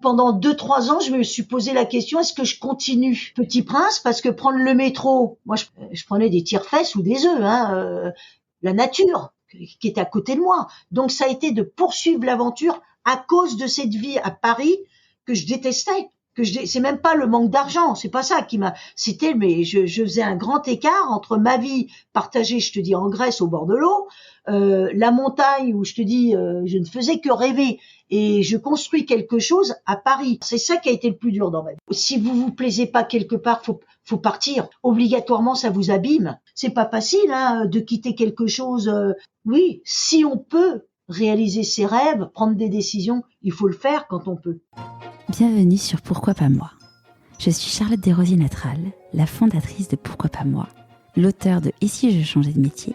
Pendant 2-3 ans, je me suis posé la question, est-ce que je continue Petit Prince? Parce que prendre le métro, moi je prenais des tire-fesses ou des œufs, la nature qui était à côté de moi. Donc ça a été de poursuivre l'aventure à cause de cette vie à Paris que je détestais. C'est même pas le manque d'argent, c'est pas ça qui m'a, mais je faisais un grand écart entre ma vie partagée, je te dis, en Grèce au bord de l'eau, la montagne où je te dis, je ne faisais que rêver et je construis quelque chose à Paris. C'est ça qui a été le plus dur dans ma vie. Si vous plaisez pas quelque part, faut partir. Obligatoirement, ça vous abîme. C'est pas facile, de quitter quelque chose. Oui, si on peut réaliser ses rêves, prendre des décisions, il faut le faire quand on peut. Bienvenue sur Pourquoi pas moi. Je suis Charlotte Desrosiers-Natral, la fondatrice de Pourquoi pas moi, l'auteure de Et si je changeais de métier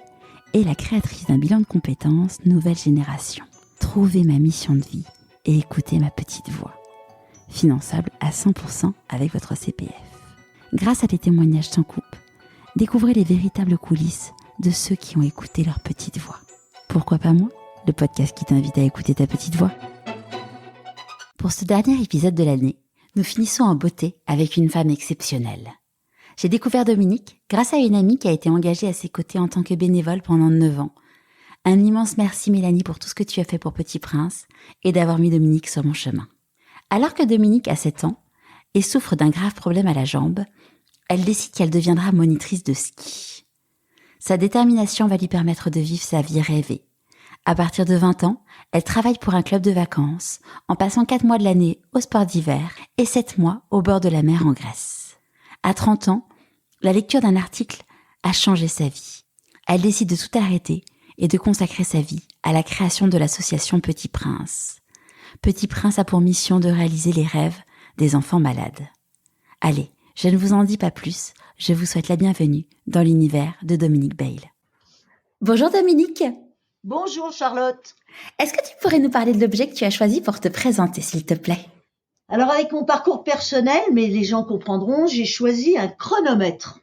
et la créatrice d'un bilan de compétences nouvelle génération. Trouvez ma mission de vie et écoutez ma petite voix. Finançable à 100% avec votre CPF. Grâce à des témoignages sans coupe, découvrez les véritables coulisses de ceux qui ont écouté leur petite voix. Pourquoi pas moi ? Le podcast qui t'invite à écouter ta petite voix. Pour ce dernier épisode de l'année, nous finissons en beauté avec une femme exceptionnelle. J'ai découvert Dominique grâce à une amie qui a été engagée à ses côtés en tant que bénévole pendant 9 ans. Un immense merci Mélanie pour tout ce que tu as fait pour Petit Prince et d'avoir mis Dominique sur mon chemin. Alors que Dominique a 7 ans et souffre d'un grave problème à la jambe, elle décide qu'elle deviendra monitrice de ski. Sa détermination va lui permettre de vivre sa vie rêvée. À partir de 20 ans, elle travaille pour un club de vacances, en passant 4 mois de l'année au sport d'hiver et 7 mois au bord de la mer en Grèce. À 30 ans, la lecture d'un article a changé sa vie. Elle décide de tout arrêter et de consacrer sa vie à la création de l'association Petit Prince. Petit Prince a pour mission de réaliser les rêves des enfants malades. Allez, je ne vous en dis pas plus, je vous souhaite la bienvenue dans l'univers de Dominique Bayle. Bonjour Dominique. Bonjour Charlotte. Est-ce que tu pourrais nous parler de l'objet que tu as choisi pour te présenter, s'il te plaît ? Alors avec mon parcours personnel, mais les gens comprendront, j'ai choisi un chronomètre.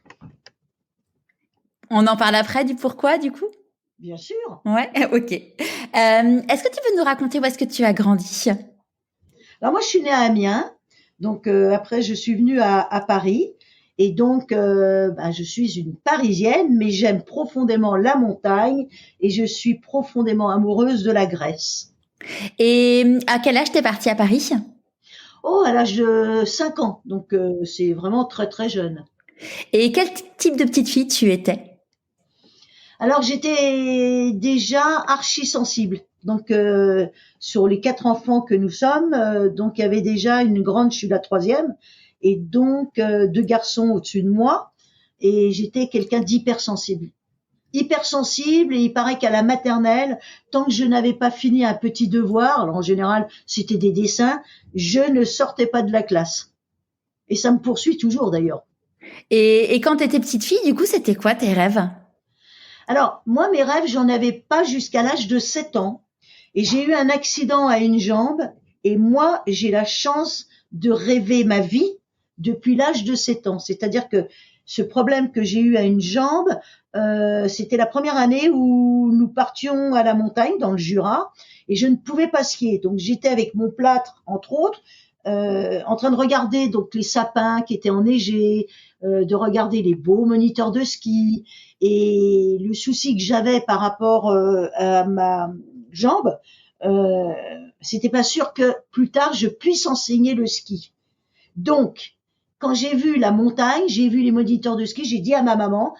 On en parle après du pourquoi, du coup ? Bien sûr. Ouais, ok. Est-ce que tu veux nous raconter où est-ce que tu as grandi ? Alors moi je suis née à Amiens, donc après je suis venue à Paris. Et donc, je suis une Parisienne, mais j'aime profondément la montagne et je suis profondément amoureuse de la Grèce. Et à quel âge t'es partie à Paris ? Oh, à l'âge de 5 ans, donc c'est vraiment très très jeune. Et quel type de petite fille tu étais ? Alors j'étais déjà archi sensible. Donc sur les 4 enfants que nous sommes, donc il y avait déjà une grande, je suis la 3e. Et donc 2 garçons au-dessus de moi, et j'étais quelqu'un d'hypersensible. Hypersensible, et il paraît qu'à la maternelle, tant que je n'avais pas fini un petit devoir, alors en général c'était des dessins, je ne sortais pas de la classe. Et ça me poursuit toujours d'ailleurs. Et quand tu étais petite fille, du coup, c'était quoi tes rêves ? Alors moi mes rêves, j'en avais pas jusqu'à l'âge de 7 ans, et j'ai eu un accident à une jambe, et moi j'ai la chance de rêver ma vie depuis l'âge de 7 ans. C'est-à-dire que ce problème que j'ai eu à une jambe, c'était la première année où nous partions à la montagne, dans le Jura, et je ne pouvais pas skier. Donc j'étais avec mon plâtre, entre autres, en train de regarder donc les sapins qui étaient enneigés, de regarder les beaux moniteurs de ski. Et le souci que j'avais par rapport à ma jambe, c'était pas sûr que plus tard je puisse enseigner le ski. Donc, quand j'ai vu la montagne, j'ai vu les moniteurs de ski, j'ai dit à ma maman,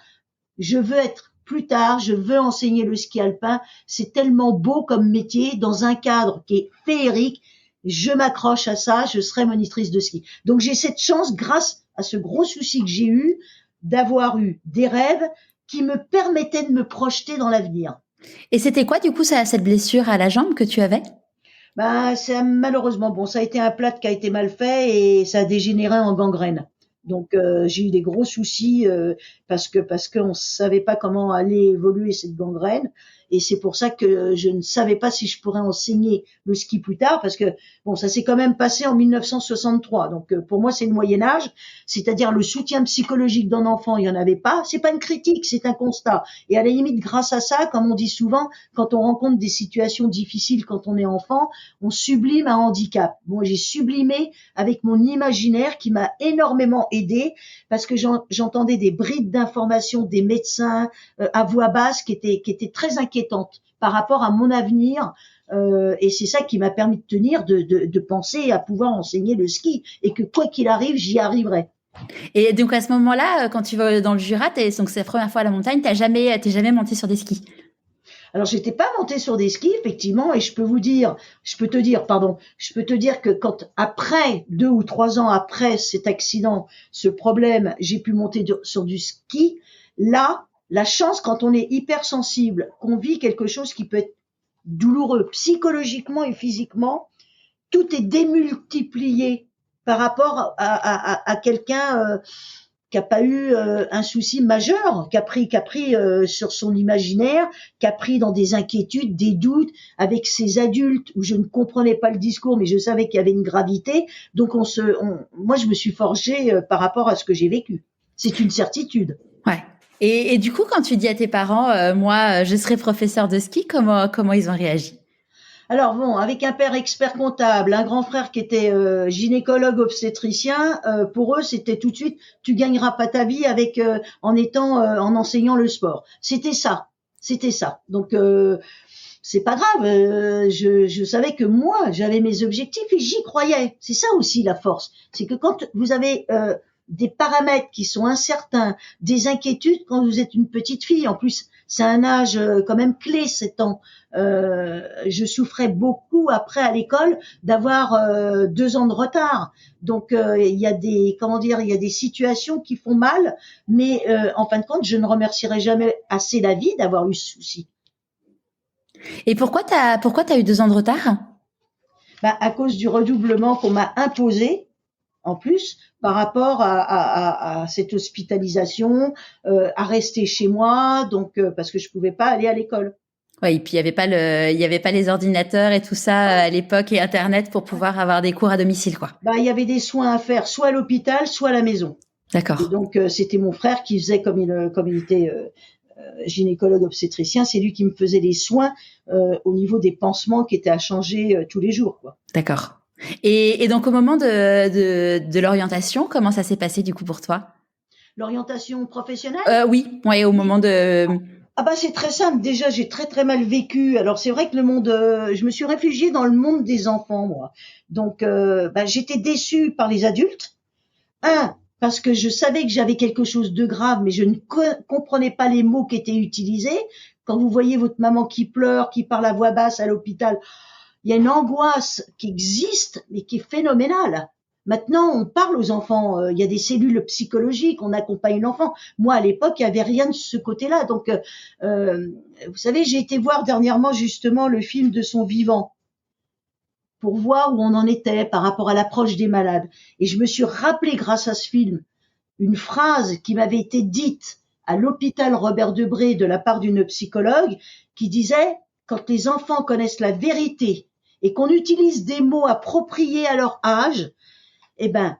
je veux enseigner le ski alpin, c'est tellement beau comme métier, dans un cadre qui est féerique, je m'accroche à ça, je serai monitrice de ski. Donc j'ai cette chance, grâce à ce gros souci que j'ai eu, d'avoir eu des rêves qui me permettaient de me projeter dans l'avenir. Et c'était quoi du coup cette blessure à la jambe que tu avais ? C'est malheureusement, ça a été un plâtre qui a été mal fait et ça a dégénéré en gangrène. Donc j'ai eu des gros soucis parce que on savait pas comment allait évoluer cette gangrène et c'est pour ça que je ne savais pas si je pourrais enseigner le ski plus tard, parce que bon, ça s'est quand même passé en 1963. Donc pour moi, c'est le Moyen Âge, c'est-à-dire le soutien psychologique d'un enfant, il y en avait pas. C'est pas une critique, c'est un constat. Et à la limite, grâce à ça, comme on dit souvent, quand on rencontre des situations difficiles quand on est enfant, on sublime un handicap. Moi, j'ai sublimé avec mon imaginaire qui m'a énormément aidé, parce que j'entendais des brides d'informations des médecins à voix basse qui étaient très inquiétantes par rapport à mon avenir. Et c'est ça qui m'a permis de tenir, de penser à pouvoir enseigner le ski, et que quoi qu'il arrive, j'y arriverai. Et donc à ce moment-là, quand tu vas dans le Jura, donc c'est la première fois à la montagne, t'es jamais monté sur des skis? Alors j'étais pas montée sur des skis effectivement, et je peux te dire que quand après 2 ou 3 ans après cet accident, ce problème, j'ai pu monter sur du ski. Là, la chance, quand on est hypersensible, qu'on vit quelque chose qui peut être douloureux psychologiquement et physiquement, tout est démultiplié par rapport à quelqu'un qui a pas eu un souci majeur, qui a pris sur son imaginaire, qui a pris dans des inquiétudes, des doutes avec ces adultes où je ne comprenais pas le discours, mais je savais qu'il y avait une gravité. Donc moi je me suis forgée par rapport à ce que j'ai vécu. C'est une certitude. Ouais. Et du coup, quand tu dis à tes parents, moi, je serai professeur de ski, comment ils ont réagi? Alors bon, avec un père expert comptable, un grand frère qui était gynécologue obstétricien, pour eux c'était tout de suite, tu gagneras pas ta vie avec en enseignant le sport. C'était ça. Donc c'est pas grave. Je savais que moi j'avais mes objectifs et j'y croyais. C'est ça aussi la force, c'est que quand vous avez des paramètres qui sont incertains, des inquiétudes quand vous êtes une petite fille. En plus, c'est un âge quand même clé, 7 ans. Je souffrais beaucoup après à l'école d'avoir 2 ans de retard. Donc il y a des situations qui font mal, mais en fin de compte, je ne remercierai jamais assez la vie d'avoir eu ce souci. Et pourquoi t'as eu 2 ans de retard? À cause du redoublement qu'on m'a imposé. En plus, par rapport à cette hospitalisation, à rester chez moi, donc parce que je pouvais pas aller à l'école. Oui, et puis il y avait pas les ordinateurs et tout ça à l'époque et Internet pour pouvoir avoir des cours à domicile, quoi. Il y avait des soins à faire, soit à l'hôpital, soit à la maison. D'accord. Et donc c'était mon frère qui faisait, comme il était gynécologue obstétricien, c'est lui qui me faisait les soins au niveau des pansements qui étaient à changer tous les jours, quoi. D'accord. Et donc au moment de l'orientation, comment ça s'est passé du coup pour toi? L'orientation professionnelle? Oui, ouais, au moment de... C'est très simple. Déjà, j'ai très très mal vécu. Alors c'est vrai que le monde, je me suis réfugiée dans le monde des enfants, moi. Donc j'étais déçue par les adultes. Parce que je savais que j'avais quelque chose de grave, mais je ne comprenais pas les mots qui étaient utilisés. Quand vous voyez votre maman qui pleure, qui parle à voix basse à l'hôpital, il y a une angoisse qui existe, mais qui est phénoménale. Maintenant, on parle aux enfants, il y a des cellules psychologiques, on accompagne l'enfant. Moi, à l'époque, il n'y avait rien de ce côté-là. Donc, vous savez, j'ai été voir dernièrement justement le film de son vivant pour voir où on en était par rapport à l'approche des malades. Et je me suis rappelé, grâce à ce film, une phrase qui m'avait été dite à l'hôpital Robert Debré de la part d'une psychologue qui disait « Quand les enfants connaissent la vérité et qu'on utilise des mots appropriés à leur âge,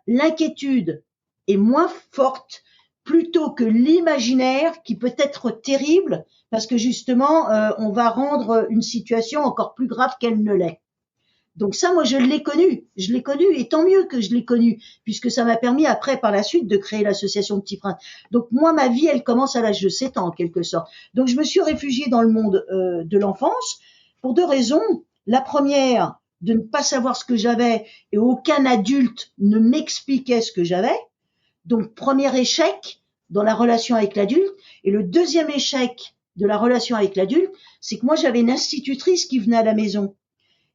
l'inquiétude est moins forte plutôt que l'imaginaire qui peut être terrible parce que justement, on va rendre une situation encore plus grave qu'elle ne l'est. » Donc ça, moi, je l'ai connu, et tant mieux que je l'ai connu, puisque ça m'a permis après, par la suite, de créer l'association Petit Prince. Donc moi, ma vie, elle commence à l'âge de 7 ans, en quelque sorte. Donc je me suis réfugiée dans le monde de l'enfance pour 2 raisons. La première, de ne pas savoir ce que j'avais, et aucun adulte ne m'expliquait ce que j'avais. Donc premier échec dans la relation avec l'adulte. Et le deuxième échec de la relation avec l'adulte, c'est que moi, j'avais une institutrice qui venait à la maison.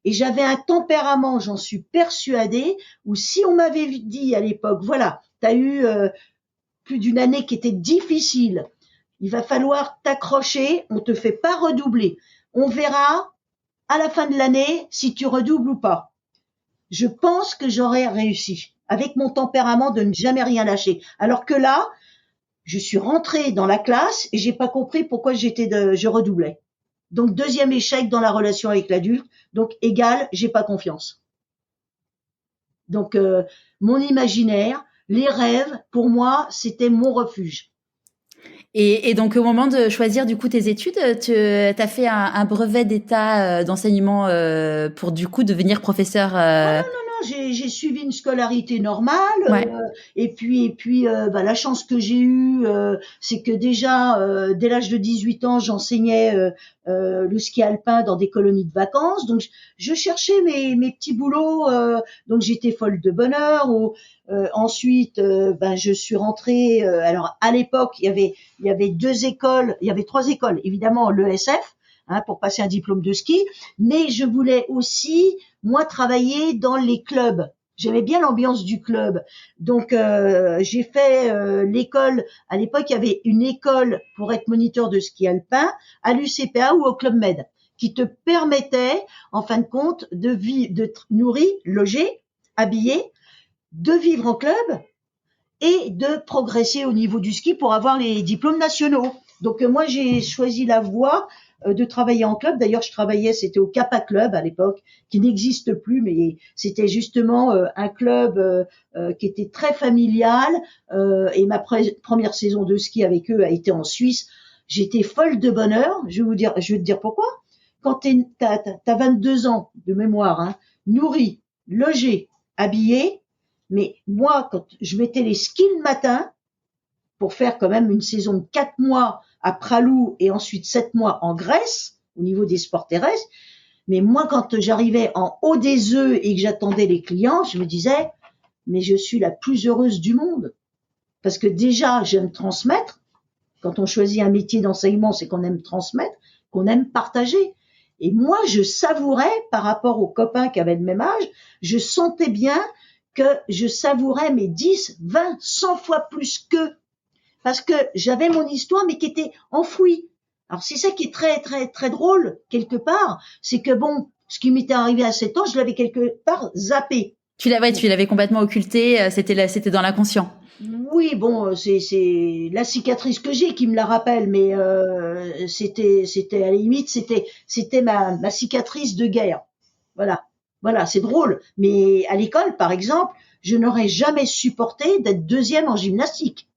Et j'avais un tempérament, j'en suis persuadée, où si on m'avait dit à l'époque, voilà, t'as eu plus d'une année qui était difficile, il va falloir t'accrocher, on te fait pas redoubler, on verra à la fin de l'année si tu redoubles ou pas. Je pense que j'aurais réussi, avec mon tempérament de ne jamais rien lâcher. Alors que là, je suis rentrée dans la classe et j'ai pas compris pourquoi je redoublais. Donc, deuxième échec dans la relation avec l'adulte. Donc, égal, j'ai pas confiance. Donc, mon imaginaire, les rêves, pour moi, c'était mon refuge. Et donc, au moment de choisir du coup tes études, tu as fait un brevet d'état d'enseignement pour du coup devenir professeur. Non, j'ai suivi une scolarité normale. Ouais. Et puis, la chance que j'ai eue, c'est que déjà, dès l'âge de 18 ans, j'enseignais le ski alpin dans des colonies de vacances. Donc, je cherchais mes petits boulots. Donc, j'étais folle de bonheur. Ensuite, je suis rentrée. Alors, à l'époque, il y avait deux écoles. Il y avait trois écoles. Évidemment, l'ESF, pour passer un diplôme de ski. Mais je voulais aussi, moi, travailler dans les clubs. J'aimais bien l'ambiance du club. Donc, j'ai fait l'école. À l'époque, il y avait une école pour être moniteur de ski alpin à l'UCPA ou au Club Med, qui te permettait, en fin de compte, de vivre, de nourrir, loger, habiller, de vivre en club et de progresser au niveau du ski pour avoir les diplômes nationaux. Donc, moi, j'ai choisi la voie de travailler en club. D'ailleurs, c'était au Kappa Club à l'époque, qui n'existe plus, mais c'était justement un club qui était très familial. Et ma première saison de ski avec eux a été en Suisse. J'étais folle de bonheur. Je vais te dire pourquoi. Quand t'as 22 ans de mémoire, nourri, logé, habillé, mais moi, quand je mettais les skis le matin, pour faire quand même une saison de 4 mois à Pralou et ensuite 7 mois en Grèce, au niveau des sports terrestres. Mais moi, quand j'arrivais en haut des œufs et que j'attendais les clients, je me disais, mais je suis la plus heureuse du monde. Parce que déjà, j'aime transmettre. Quand on choisit un métier d'enseignement, c'est qu'on aime transmettre, qu'on aime partager. Et moi, je savourais, par rapport aux copains qui avaient le même âge, je sentais bien que je savourais mes 10, 20, 100 fois plus qu'eux. Parce que j'avais mon histoire, mais qui était enfouie. Alors, c'est ça qui est très, très, très drôle, quelque part. C'est que ce qui m'était arrivé à 7 ans, je l'avais quelque part zappé. Tu l'avais complètement occulté, c'était dans l'inconscient. Oui, c'est la cicatrice que j'ai qui me la rappelle, mais c'était à la limite, c'était ma cicatrice de guerre. Voilà, c'est drôle. Mais à l'école, par exemple, je n'aurais jamais supporté d'être deuxième en gymnastique.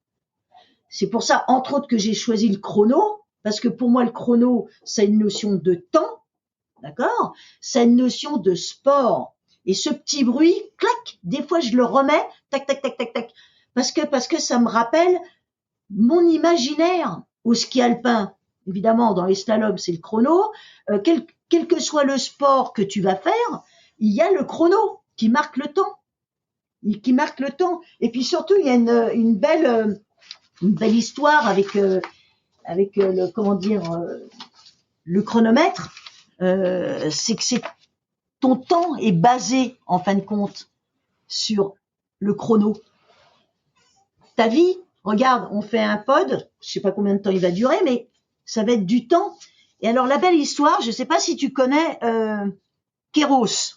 C'est pour ça, entre autres, que j'ai choisi le chrono, parce que pour moi, le chrono, c'est une notion de temps, d'accord? C'est une notion de sport. Et ce petit bruit, clac, des fois, je le remets, tac, tac, tac, tac, tac, parce que ça me rappelle mon imaginaire au ski alpin. Évidemment, dans les slaloms, c'est le chrono. Quel que soit le sport que tu vas faire, il y a le chrono qui marque le temps. Et puis surtout, il y a une belle histoire avec le chronomètre. C'est que ton temps est basé en fin de compte sur le chrono. Ta vie, regarde, on fait un pod, je sais pas combien de temps il va durer, mais ça va être du temps. Et alors la belle histoire, je sais pas si tu connais Kéros.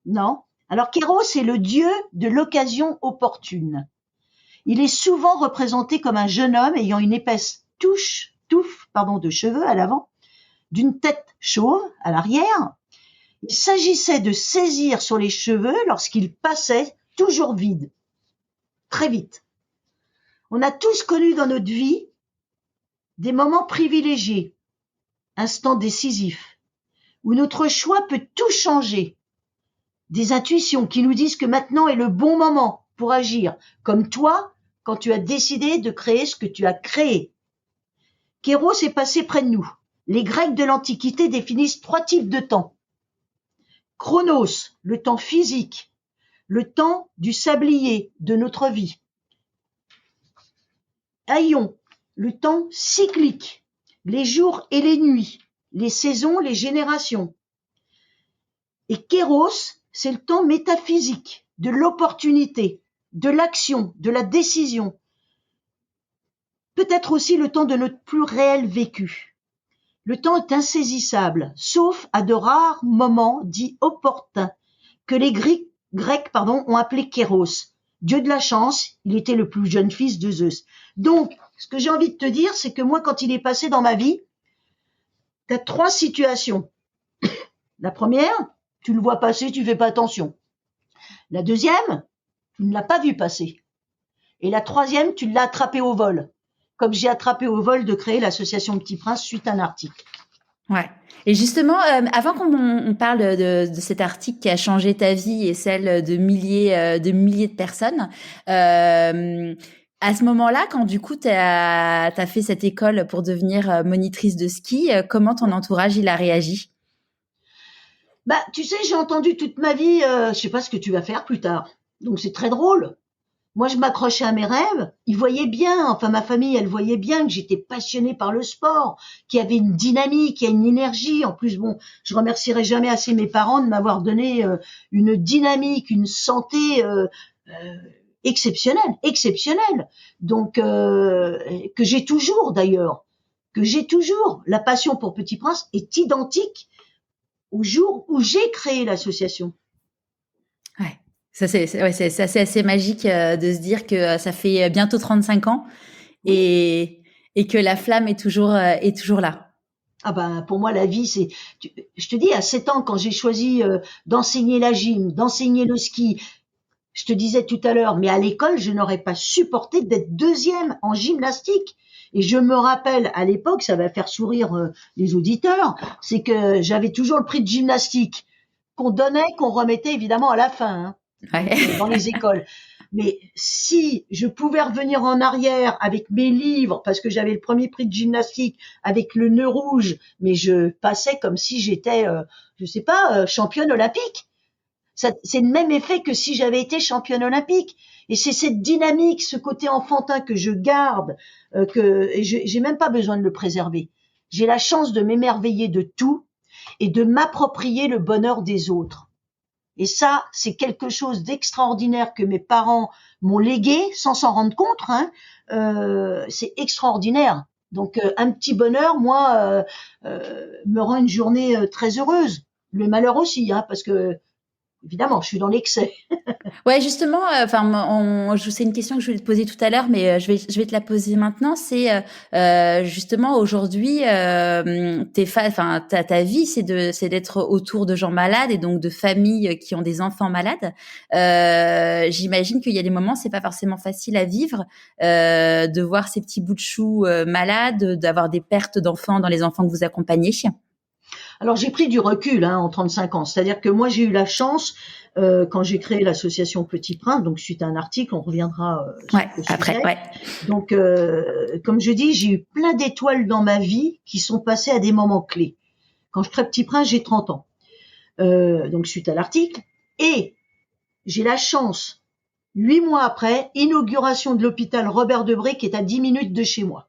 Non? Alors Kéros est le dieu de l'occasion opportune. Il est souvent représenté comme un jeune homme ayant une épaisse touffe de cheveux à l'avant, d'une tête chauve à l'arrière. Il s'agissait de saisir sur les cheveux lorsqu'il passait, toujours vide, très vite. On a tous connu dans notre vie des moments privilégiés, instants décisifs, où notre choix peut tout changer. Des intuitions qui nous disent que maintenant est le bon moment pour agir, comme toi, quand tu as décidé de créer ce que tu as créé. Kéros est passé près de nous. Les Grecs de l'Antiquité définissent 3 types de temps. Chronos, le temps physique, le temps du sablier de notre vie. Aion, le temps cyclique, les jours et les nuits, les saisons, les générations. Et Kéros, c'est le temps métaphysique, de l'opportunité, de l'action, de la décision. Peut-être aussi le temps de notre plus réel vécu. Le temps est insaisissable, sauf à de rares moments dits opportuns, que les Grecs ont appelé Kéros. Dieu de la chance, il était le plus jeune fils de Zeus. Donc, ce que j'ai envie de te dire, c'est que moi, quand il est passé dans ma vie, tu as 3 situations. La première, tu le vois passer, tu fais pas attention. La deuxième, tu ne l'as pas vu passer. Et la troisième, tu l'as attrapé au vol. Comme j'ai attrapé au vol de créer l'association Petit Prince suite à un article. Ouais. Et justement, avant qu'on parle de cet article qui a changé ta vie et celle de milliers de personnes, à ce moment-là, quand du coup t'as fait cette école pour devenir monitrice de ski, comment ton entourage il a réagi? Bah, tu sais, j'ai entendu toute ma vie, je sais pas ce que tu vas faire plus tard. Donc c'est très drôle. Moi, je m'accrochais à mes rêves. Ils voyaient bien, enfin ma famille, elle voyait bien que j'étais passionnée par le sport, qu'il y avait une dynamique, qu'il y a une énergie. En plus, bon, je remercierai jamais assez mes parents de m'avoir donné une dynamique, une santé exceptionnelle. Donc que j'ai toujours d'ailleurs, que j'ai toujours. La passion pour Petit Prince est identique au jour où j'ai créé l'association. Ouais. Ça c'est assez magique de se dire que ça fait bientôt 35 ans Oui. et que la flamme est toujours là. Ah ben pour moi la vie c'est, je te dis à 7 ans quand j'ai choisi d'enseigner la gym, d'enseigner le ski, je te disais tout à l'heure, mais à l'école je n'aurais pas supporté d'être deuxième en gymnastique. Et je me rappelle à l'époque, ça va faire sourire les auditeurs, c'est que j'avais toujours le prix de gymnastique qu'on donnait, qu'on remettait évidemment à la fin. Hein. Ouais. Donc, dans les écoles. Mais si je pouvais revenir en arrière avec mes livres, parce que j'avais le premier prix de gymnastique avec le nœud rouge, mais je passais comme si j'étais, je sais pas, championne olympique. Ça, c'est le même effet que si j'avais été championne olympique. Et c'est cette dynamique, ce côté enfantin que je garde, et j'ai même pas besoin de le préserver. J'ai la chance de m'émerveiller de tout et de m'approprier le bonheur des autres. Et ça, c'est quelque chose d'extraordinaire que mes parents m'ont légué sans s'en rendre compte. Hein. C'est extraordinaire. Donc, un petit bonheur, moi, me rend une journée très heureuse. Le malheur aussi, hein, parce que, évidemment, je suis dans l'excès. Ouais, justement, c'est une question que je voulais te poser tout à l'heure, mais je vais te la poser maintenant. C'est justement aujourd'hui, ta vie, c'est d'être autour de gens malades et donc de familles qui ont des enfants malades. J'imagine qu'il y a des moments, c'est pas forcément facile à vivre, de voir ces petits bouts de chou malades, d'avoir des pertes d'enfants dans les enfants que vous accompagnez. Alors j'ai pris du recul en 35 ans, c'est-à-dire que moi j'ai eu la chance quand j'ai créé l'association Petit Prince, donc suite à un article, on reviendra sur le sujet. Après, ouais. Donc comme je dis, j'ai eu plein d'étoiles dans ma vie qui sont passées à des moments clés. Quand je crée Petit Prince, j'ai 30 ans. Donc suite à l'article, et j'ai la chance, 8 mois après, inauguration de l'hôpital Robert Debré qui est à 10 minutes de chez moi.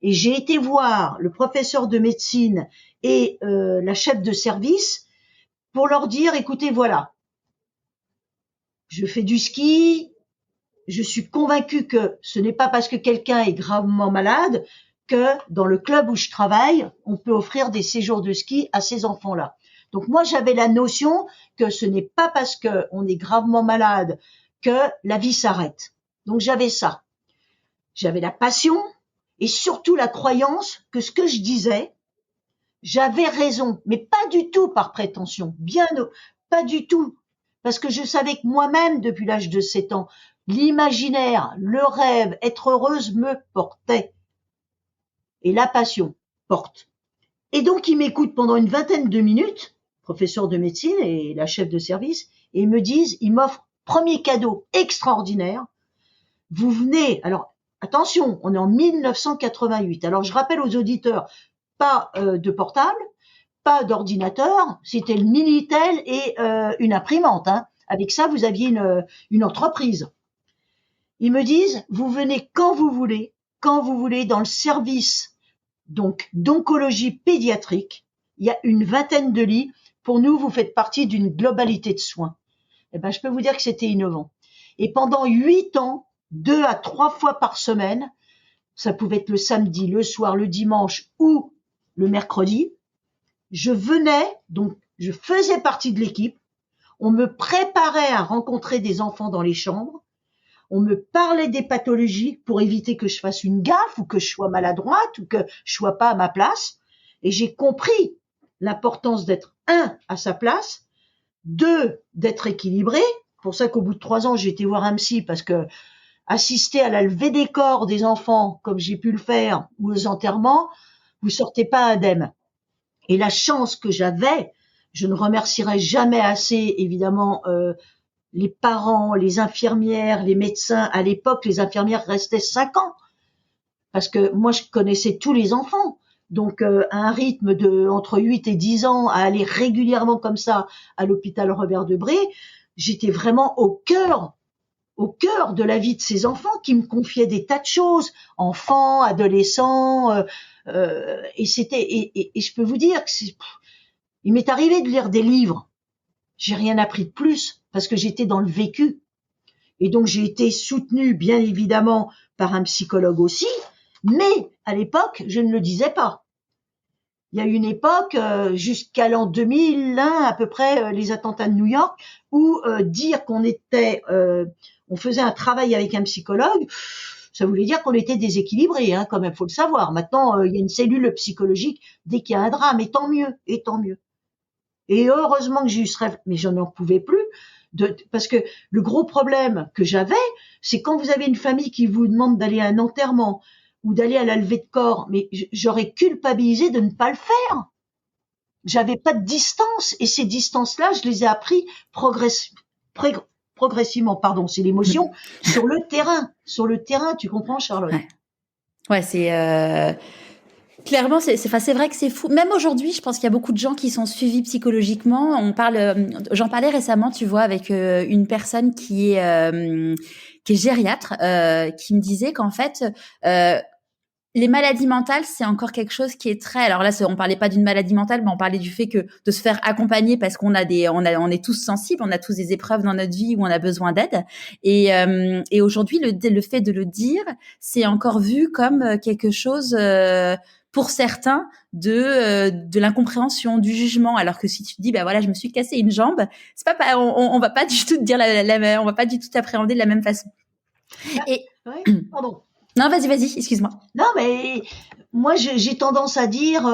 Et j'ai été voir le professeur de médecine et la chef de service pour leur dire, écoutez, voilà, je fais du ski, je suis convaincue que ce n'est pas parce que quelqu'un est gravement malade que dans le club où je travaille, on peut offrir des séjours de ski à ces enfants-là. Donc moi, j'avais la notion que ce n'est pas parce qu'on est gravement malade que la vie s'arrête. Donc j'avais ça. J'avais la passion et surtout la croyance que ce que je disais, j'avais raison, mais pas du tout par prétention, pas du tout, parce que je savais que moi-même, depuis l'âge de 7 ans, l'imaginaire, le rêve, être heureuse me portait. Et la passion porte. Et donc, ils m'écoutent pendant une vingtaine de minutes, professeur de médecine et la chef de service, et ils me disent, ils m'offrent premier cadeau extraordinaire. Vous venez, alors, attention, on est en 1988. Alors, je rappelle aux auditeurs, pas de portable, pas d'ordinateur, c'était le Minitel et une imprimante. Hein. Avec ça, vous aviez une entreprise. Ils me disent, vous venez quand vous voulez dans le service donc d'oncologie pédiatrique. Il y a une vingtaine de lits. Pour nous, vous faites partie d'une globalité de soins. Eh ben, je peux vous dire que c'était innovant. Et pendant 8 ans, 2 à 3 fois par semaine, ça pouvait être le samedi, le soir, le dimanche ou le mercredi, je venais, donc je faisais partie de l'équipe, on me préparait à rencontrer des enfants dans les chambres, on me parlait des pathologies pour éviter que je fasse une gaffe ou que je sois maladroite ou que je sois pas à ma place. Et j'ai compris l'importance d'être, à sa place, 2, d'être équilibré. Pour ça qu'au bout de 3 ans, j'ai été voir un psy parce que assister à la levée des corps des enfants, comme j'ai pu le faire, ou aux enterrements, vous sortez pas indemne. Et la chance que j'avais, je ne remercierai jamais assez, évidemment, les parents, les infirmières, les médecins. À l'époque, les infirmières restaient 5 ans. Parce que moi, je connaissais tous les enfants. Donc, à un rythme de entre 8 et 10 ans, à aller régulièrement comme ça à l'hôpital Robert Debré, j'étais vraiment au cœur de la vie de ces enfants qui me confiaient des tas de choses, enfants, adolescents, et je peux vous dire que il m'est arrivé de lire des livres. J'ai rien appris de plus parce que j'étais dans le vécu. Et donc, j'ai été soutenue, bien évidemment, par un psychologue aussi, mais à l'époque, je ne le disais pas. Il y a eu une époque, jusqu'à l'an 2001, à peu près, les attentats de New York, où dire qu'on on faisait un travail avec un psychologue, ça voulait dire qu'on était déséquilibré, hein, quand même, faut le savoir. Maintenant, il y a une cellule psychologique dès qu'il y a un drame, et tant mieux, et tant mieux. Et heureusement que j'ai eu ce rêve, mais j'en en pouvais plus, parce que le gros problème que j'avais, c'est quand vous avez une famille qui vous demande d'aller à un enterrement ou d'aller à la levée de corps, mais j'aurais culpabilisé de ne pas le faire. J'avais pas de distance, et ces distances-là, je les ai appris progressivement, pardon, c'est l'émotion, sur le terrain, tu comprends, Charlotte? Ouais, c'est clairement, c'est vrai que c'est fou. Même aujourd'hui, je pense qu'il y a beaucoup de gens qui sont suivis psychologiquement. J'en parlais récemment, tu vois, avec une personne qui est gériatre, qui me disait qu'en fait, les maladies mentales, c'est encore quelque chose qui est très. Alors là, on parlait pas d'une maladie mentale, mais on parlait du fait que de se faire accompagner parce qu'on est tous sensibles, on a tous des épreuves dans notre vie où on a besoin d'aide. Et aujourd'hui, le fait de le dire, c'est encore vu comme quelque chose. Pour certains, de l'incompréhension, du jugement, alors que si tu te dis, bah voilà, je me suis cassé une jambe, c'est pas, on va pas du tout te dire on va pas du tout t'appréhender de la même façon. Et ouais, pardon. Non, vas-y, excuse-moi. Non, mais moi, j'ai tendance à dire,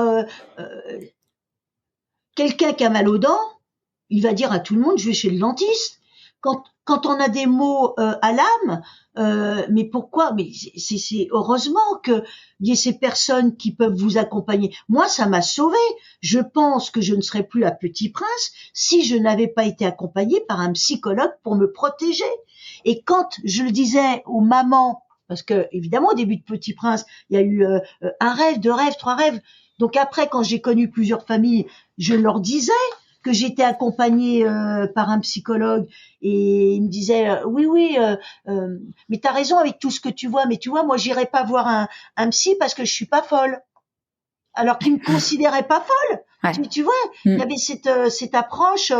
quelqu'un qui a mal aux dents, il va dire à tout le monde, je vais chez le dentiste. Quand on a des maux à l'âme, mais pourquoi? Mais c'est heureusement que il y ait ces personnes qui peuvent vous accompagner. Moi, ça m'a sauvée. Je pense que je ne serais plus à Petit Prince si je n'avais pas été accompagnée par un psychologue pour me protéger. Et quand je le disais aux mamans, parce que évidemment au début de Petit Prince, il y a eu un rêve, 2 rêves, 3 rêves. Donc après, quand j'ai connu plusieurs familles, je leur disais que j'étais accompagnée par un psychologue, et il me disait oui, mais t'as raison avec tout ce que tu vois, mais tu vois, moi j'irai pas voir un psy parce que je suis pas folle. Alors qu'il me considérait pas folle. Ouais. Tu vois, il y avait cette approche.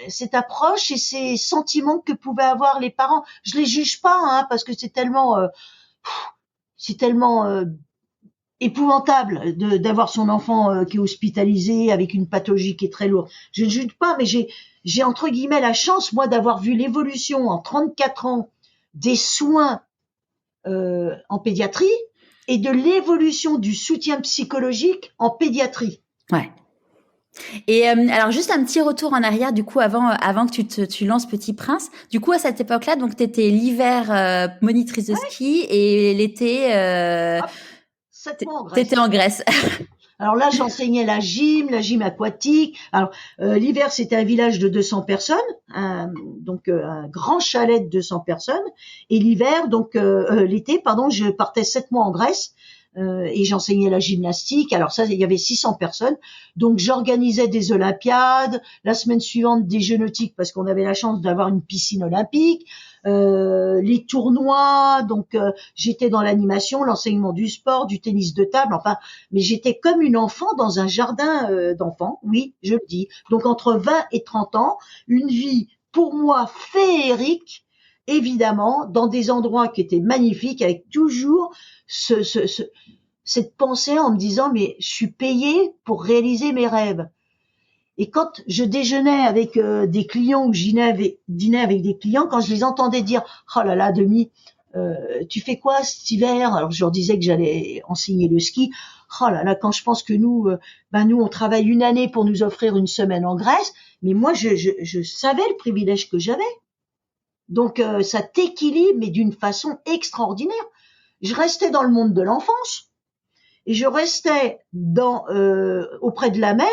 Cette approche et ces sentiments que pouvaient avoir les parents. Je les juge pas, hein, parce que c'est tellement épouvantable d'avoir son enfant qui est hospitalisé avec une pathologie qui est très lourde. Je ne juge pas, mais j'ai entre guillemets la chance, moi, d'avoir vu l'évolution en 34 ans des soins en pédiatrie et de l'évolution du soutien psychologique en pédiatrie. Ouais. Et alors juste un petit retour en arrière du coup avant que tu lances Petit Prince. Du coup à cette époque-là, donc t'étais l'hiver monitrice de ski et l'été 7 mois en Grèce. T'étais en Grèce. Alors là, j'enseignais la gym aquatique. Alors l'hiver, c'était un village de 200 personnes, donc un grand chalet de 200 personnes. Et l'hiver, donc l'été, pardon, je partais 7 mois en Grèce. Et j'enseignais la gymnastique. Alors ça, il y avait 600 personnes. Donc j'organisais des olympiades, la semaine suivante des Jeux nautiques parce qu'on avait la chance d'avoir une piscine olympique, les tournois. Donc j'étais dans l'animation, l'enseignement du sport, du tennis de table. Enfin, mais j'étais comme une enfant dans un jardin d'enfants. Oui, je le dis. Donc entre 20 et 30 ans, une vie pour moi féerique. Évidemment, dans des endroits qui étaient magnifiques, avec toujours cette pensée en me disant, mais je suis payée pour réaliser mes rêves. Et quand je déjeunais avec des clients ou je dînais avec des clients, quand je les entendais dire, oh là là, Demi, tu fais quoi cet hiver? Alors je leur disais que j'allais enseigner le ski. Oh là là, quand je pense que nous, nous, on travaille une année pour nous offrir une semaine en Grèce, mais moi, je savais le privilège que j'avais. Donc, ça t'équilibre, mais d'une façon extraordinaire. Je restais dans le monde de l'enfance et je restais auprès de la mer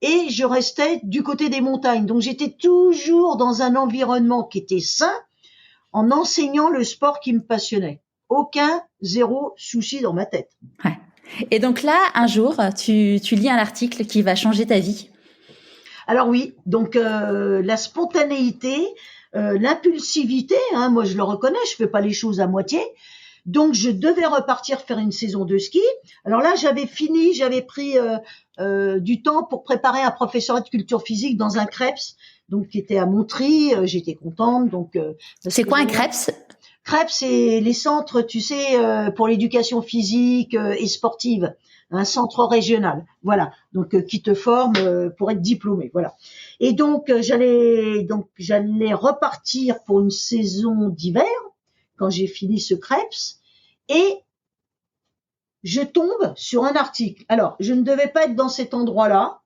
et je restais du côté des montagnes. Donc, j'étais toujours dans un environnement qui était sain en enseignant le sport qui me passionnait. Zéro souci dans ma tête. Ouais. Et donc là, un jour, tu lis un article qui va changer ta vie. Alors oui, donc la spontanéité, l'impulsivité, moi je le reconnais, je fais pas les choses à moitié. Donc je devais repartir faire une saison de ski. Alors là, j'avais pris du temps pour préparer un professorat de culture physique dans un CREPS, donc qui était à Montry. J'étais contente. Donc c'est quoi un CREPS? CREPS, c'est les centres, tu sais, pour l'éducation physique et sportive, un centre régional, voilà. Donc qui te forme pour être diplômé, voilà. Et donc j'allais repartir pour une saison d'hiver quand j'ai fini ce CREPS et je tombe sur un article. Alors, je ne devais pas être dans cet endroit-là.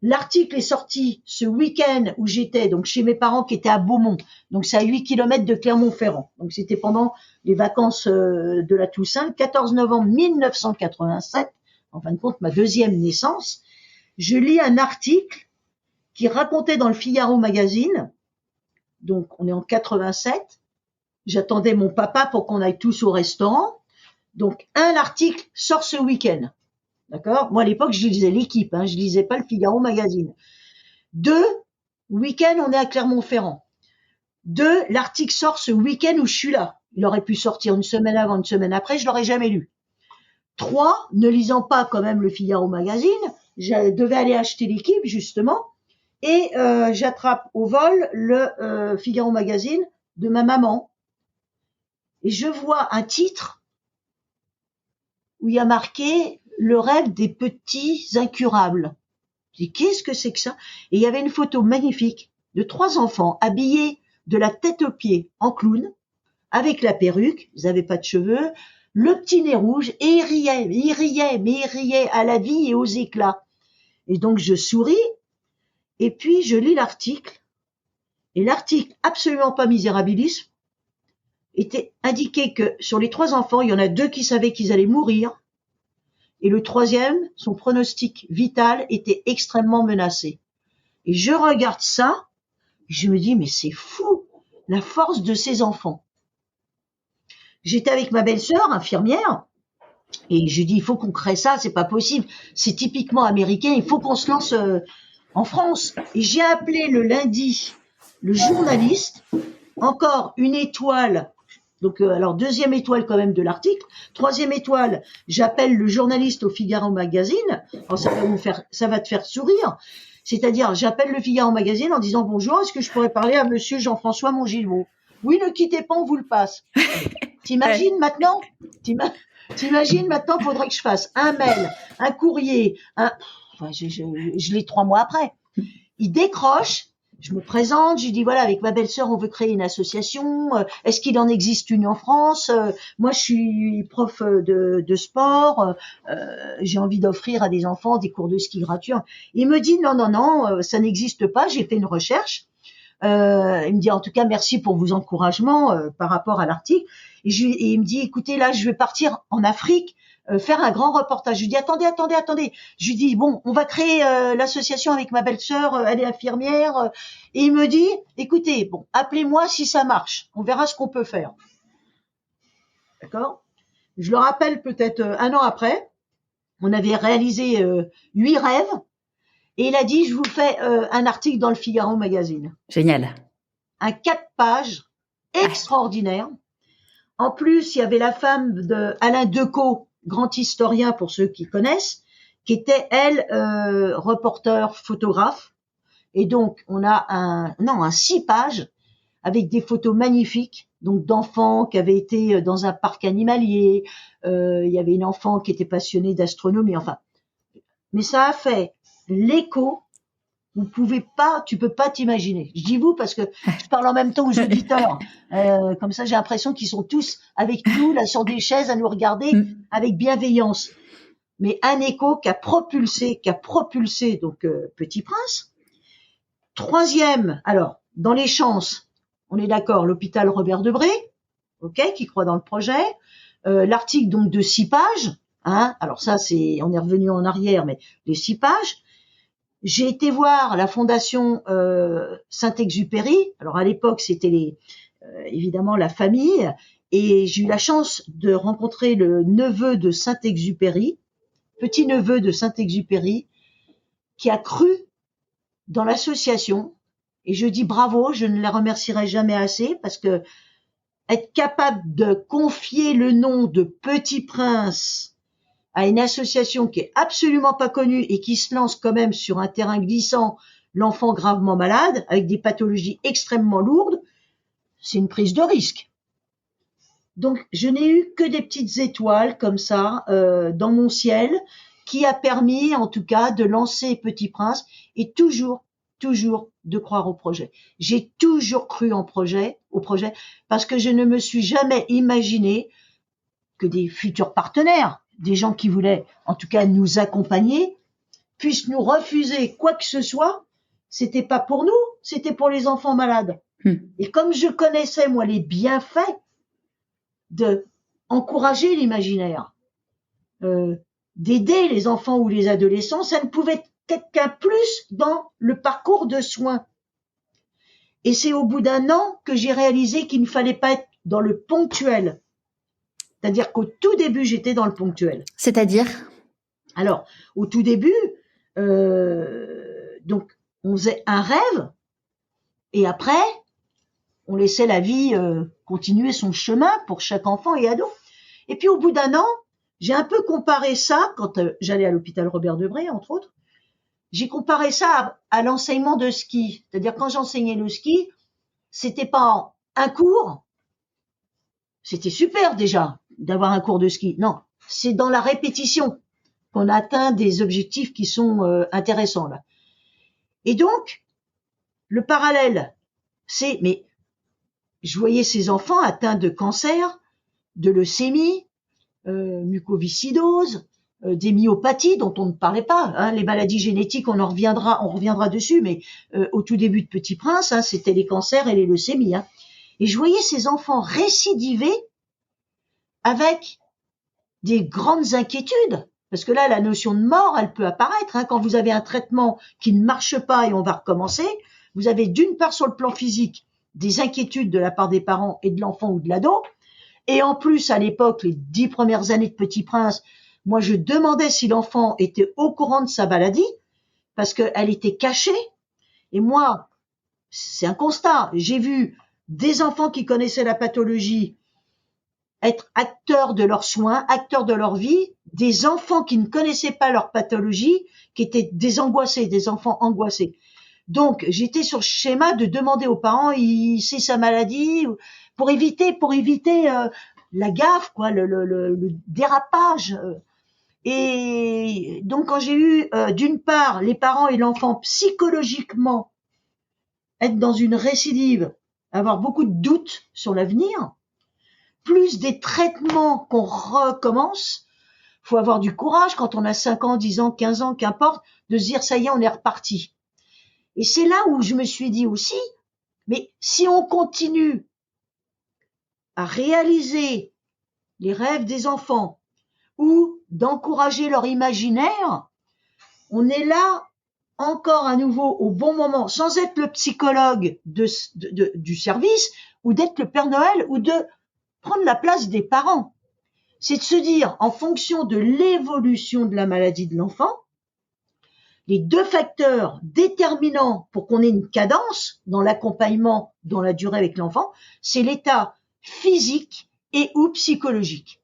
L'article est sorti ce week-end où j'étais, donc chez mes parents qui étaient à Beaumont. Donc, c'est à 8 kilomètres de Clermont-Ferrand. Donc, c'était pendant les vacances de la Toussaint, le 14 novembre 1987. En fin de compte, ma deuxième naissance. Je lis un article qui racontait dans le Figaro magazine. Donc, on est en 87. J'attendais mon papa pour qu'on aille tous au restaurant. Donc, l'article sort ce week-end. D'accord? Moi, à l'époque, je lisais l'Équipe, je lisais pas le Figaro magazine. 2, week-end, on est à Clermont-Ferrand. 2, l'article sort ce week-end où je suis là. Il aurait pu sortir une semaine avant, une semaine après, je l'aurais jamais lu. 3, ne lisant pas quand même le Figaro magazine, je devais aller acheter l'Équipe, justement, et j'attrape au vol le Figaro magazine de ma maman. Et je vois un titre où il y a marqué « Le rêve des petits incurables ». Je dis « Qu'est-ce que c'est que ça ?» Et il y avait une photo magnifique de 3 enfants habillés de la tête aux pieds en clown, avec la perruque, ils n'avaient pas de cheveux, le petit nez rouge, et ils riaient à la vie et aux éclats. Et donc je souris, et puis je lis l'article, et l'article absolument pas misérabilisme, était indiqué que sur les 3 enfants, il y en a 2 qui savaient qu'ils allaient mourir, et le 3e, son pronostic vital était extrêmement menacé. Et je regarde ça, et je me dis, mais c'est fou, la force de ces enfants. J'étais avec ma belle-sœur, infirmière, et je dis, il faut qu'on crée ça, c'est pas possible, c'est typiquement américain, il faut qu'on se lance en France. Et j'ai appelé le lundi le journaliste, encore une étoile. Donc, alors 2e étoile quand même de l'article. 3e étoile, j'appelle le journaliste au Figaro magazine. Alors ça va te faire sourire. C'est-à-dire, j'appelle le Figaro magazine en disant bonjour, est-ce que je pourrais parler à monsieur Jean-François Montgilvaud? Oui, ne quittez pas, on vous le passe. T'imagines maintenant, faudrait que je fasse un mail, un courrier, je l'ai 3 mois après. Il décroche. Je me présente, je lui dis voilà, avec ma belle-sœur, on veut créer une association. Est-ce qu'il en existe une en France? Moi, je suis prof de sport. J'ai envie d'offrir à des enfants des cours de ski gratuits. Il me dit non, ça n'existe pas. J'ai fait une recherche. Il me dit en tout cas merci pour vos encouragements par rapport à l'article. Et il me dit écoutez là, je vais partir en Afrique. Faire un grand reportage. Je lui dis attendez. Je lui dis bon, on va créer l'association avec ma belle-sœur, elle est infirmière. Et il me dit écoutez, bon, appelez-moi si ça marche. On verra ce qu'on peut faire. D'accord? Je le rappelle peut-être 1 an après, on avait réalisé 8 rêves et il a dit je vous fais un article dans le Figaro magazine. Génial. Un 4 pages extraordinaire. En plus, il y avait la femme de Alain Decaux, grand historien pour ceux qui connaissent, qui était, elle, reporter, photographe. Et donc, on a un 6 pages avec des photos magnifiques, donc d'enfants qui avaient été dans un parc animalier. Il y avait une enfant qui était passionnée d'astronomie, enfin. Mais ça a fait l'écho. Tu peux pas t'imaginer. Je dis vous parce que je parle en même temps aux auditeurs. Comme ça, j'ai l'impression qu'ils sont tous avec nous, là, sur des chaises, à nous regarder avec bienveillance. mais un écho qui a propulsé donc Petit Prince. Troisième, alors dans les chances, on est d'accord, l'hôpital Robert Debré, ok, qui croit dans le projet. L'article donc de 6 pages, hein. Alors ça c'est, on est revenu en arrière, mais les 6 pages. J'ai été voir la fondation Saint-Exupéry. Alors à l'époque c'était évidemment la famille, et j'ai eu la chance de rencontrer le neveu de Saint-Exupéry, petit neveu de Saint-Exupéry, qui a cru dans l'association, et je dis bravo, je ne les remercierai jamais assez, parce que être capable de confier le nom de Petit Prince à une association qui est absolument pas connue et qui se lance quand même sur un terrain glissant, l'enfant gravement malade, avec des pathologies extrêmement lourdes, c'est une prise de risque. Donc je n'ai eu que des petites étoiles comme ça dans mon ciel, qui a permis en tout cas de lancer Petit Prince, et toujours de croire au projet. J'ai toujours cru au projet, parce que je ne me suis jamais imaginé que des futurs partenaires, des gens qui voulaient en tout cas nous accompagner, puissent nous refuser quoi que ce soit. C'était pas pour nous, c'était pour les enfants malades. Et comme je connaissais moi les bienfaits de encourager l'imaginaire, d'aider les enfants ou les adolescents, ça ne pouvait être qu'un plus dans le parcours de soins. Et c'est au bout d'un an que j'ai réalisé qu'il ne fallait pas être dans le ponctuel. C'est-à-dire qu'au tout début, j'étais dans le ponctuel. C'est-à-dire ? Alors, au tout début, donc, on faisait un rêve, et après, on laissait la vie continuer son chemin pour chaque enfant et ado. Et puis, au bout d'un an, j'ai un peu comparé ça, quand j'allais à l'hôpital Robert Debré, entre autres, j'ai comparé ça à l'enseignement de ski. C'est-à-dire, quand j'enseignais le ski, c'était pas un cours, c'était super déjà d'avoir un cours de ski. Non, c'est dans la répétition qu'on atteint des objectifs qui sont intéressants là. Et donc, le parallèle, c'est, mais je voyais ces enfants atteints de cancer, de leucémie, mucoviscidose, des myopathies dont on ne parlait pas, hein, les maladies génétiques, on reviendra dessus, mais au tout début de Petit Prince, hein, c'était les cancers et les leucémies. Hein. Et je voyais ces enfants récidiver avec des grandes inquiétudes, parce que là, la notion de mort, elle peut apparaître. Hein, quand vous avez un traitement qui ne marche pas et on va recommencer, vous avez d'une part sur le plan physique des inquiétudes de la part des parents et de l'enfant ou de l'ado, et en plus, à l'époque, les 10 premières années de Petit Prince, moi, je demandais si l'enfant était au courant de sa maladie, parce qu'elle était cachée. Et moi, c'est un constat. J'ai vu des enfants qui connaissaient la pathologie être acteurs de leurs soins, acteurs de leur vie, des enfants qui ne connaissaient pas leur pathologie, qui étaient des enfants angoissés. Donc, j'étais sur le schéma de demander aux parents, c'est sa maladie, pour éviter la gaffe, quoi, le dérapage. Et donc, quand j'ai eu, d'une part, les parents et l'enfant psychologiquement être dans une récidive, avoir beaucoup de doutes sur l'avenir, plus des traitements qu'on recommence, faut avoir du courage quand on a 5 ans, 10 ans, 15 ans, qu'importe, de se dire, ça y est, on est reparti. Et c'est là où je me suis dit aussi, mais si on continue à réaliser les rêves des enfants ou d'encourager leur imaginaire, on est là encore à nouveau au bon moment, sans être le psychologue du service ou d'être le Père Noël ou de prendre la place des parents. C'est de se dire, en fonction de l'évolution de la maladie de l'enfant, les 2 facteurs déterminants pour qu'on ait une cadence dans l'accompagnement, dans la durée avec l'enfant, c'est l'état physique et ou psychologique.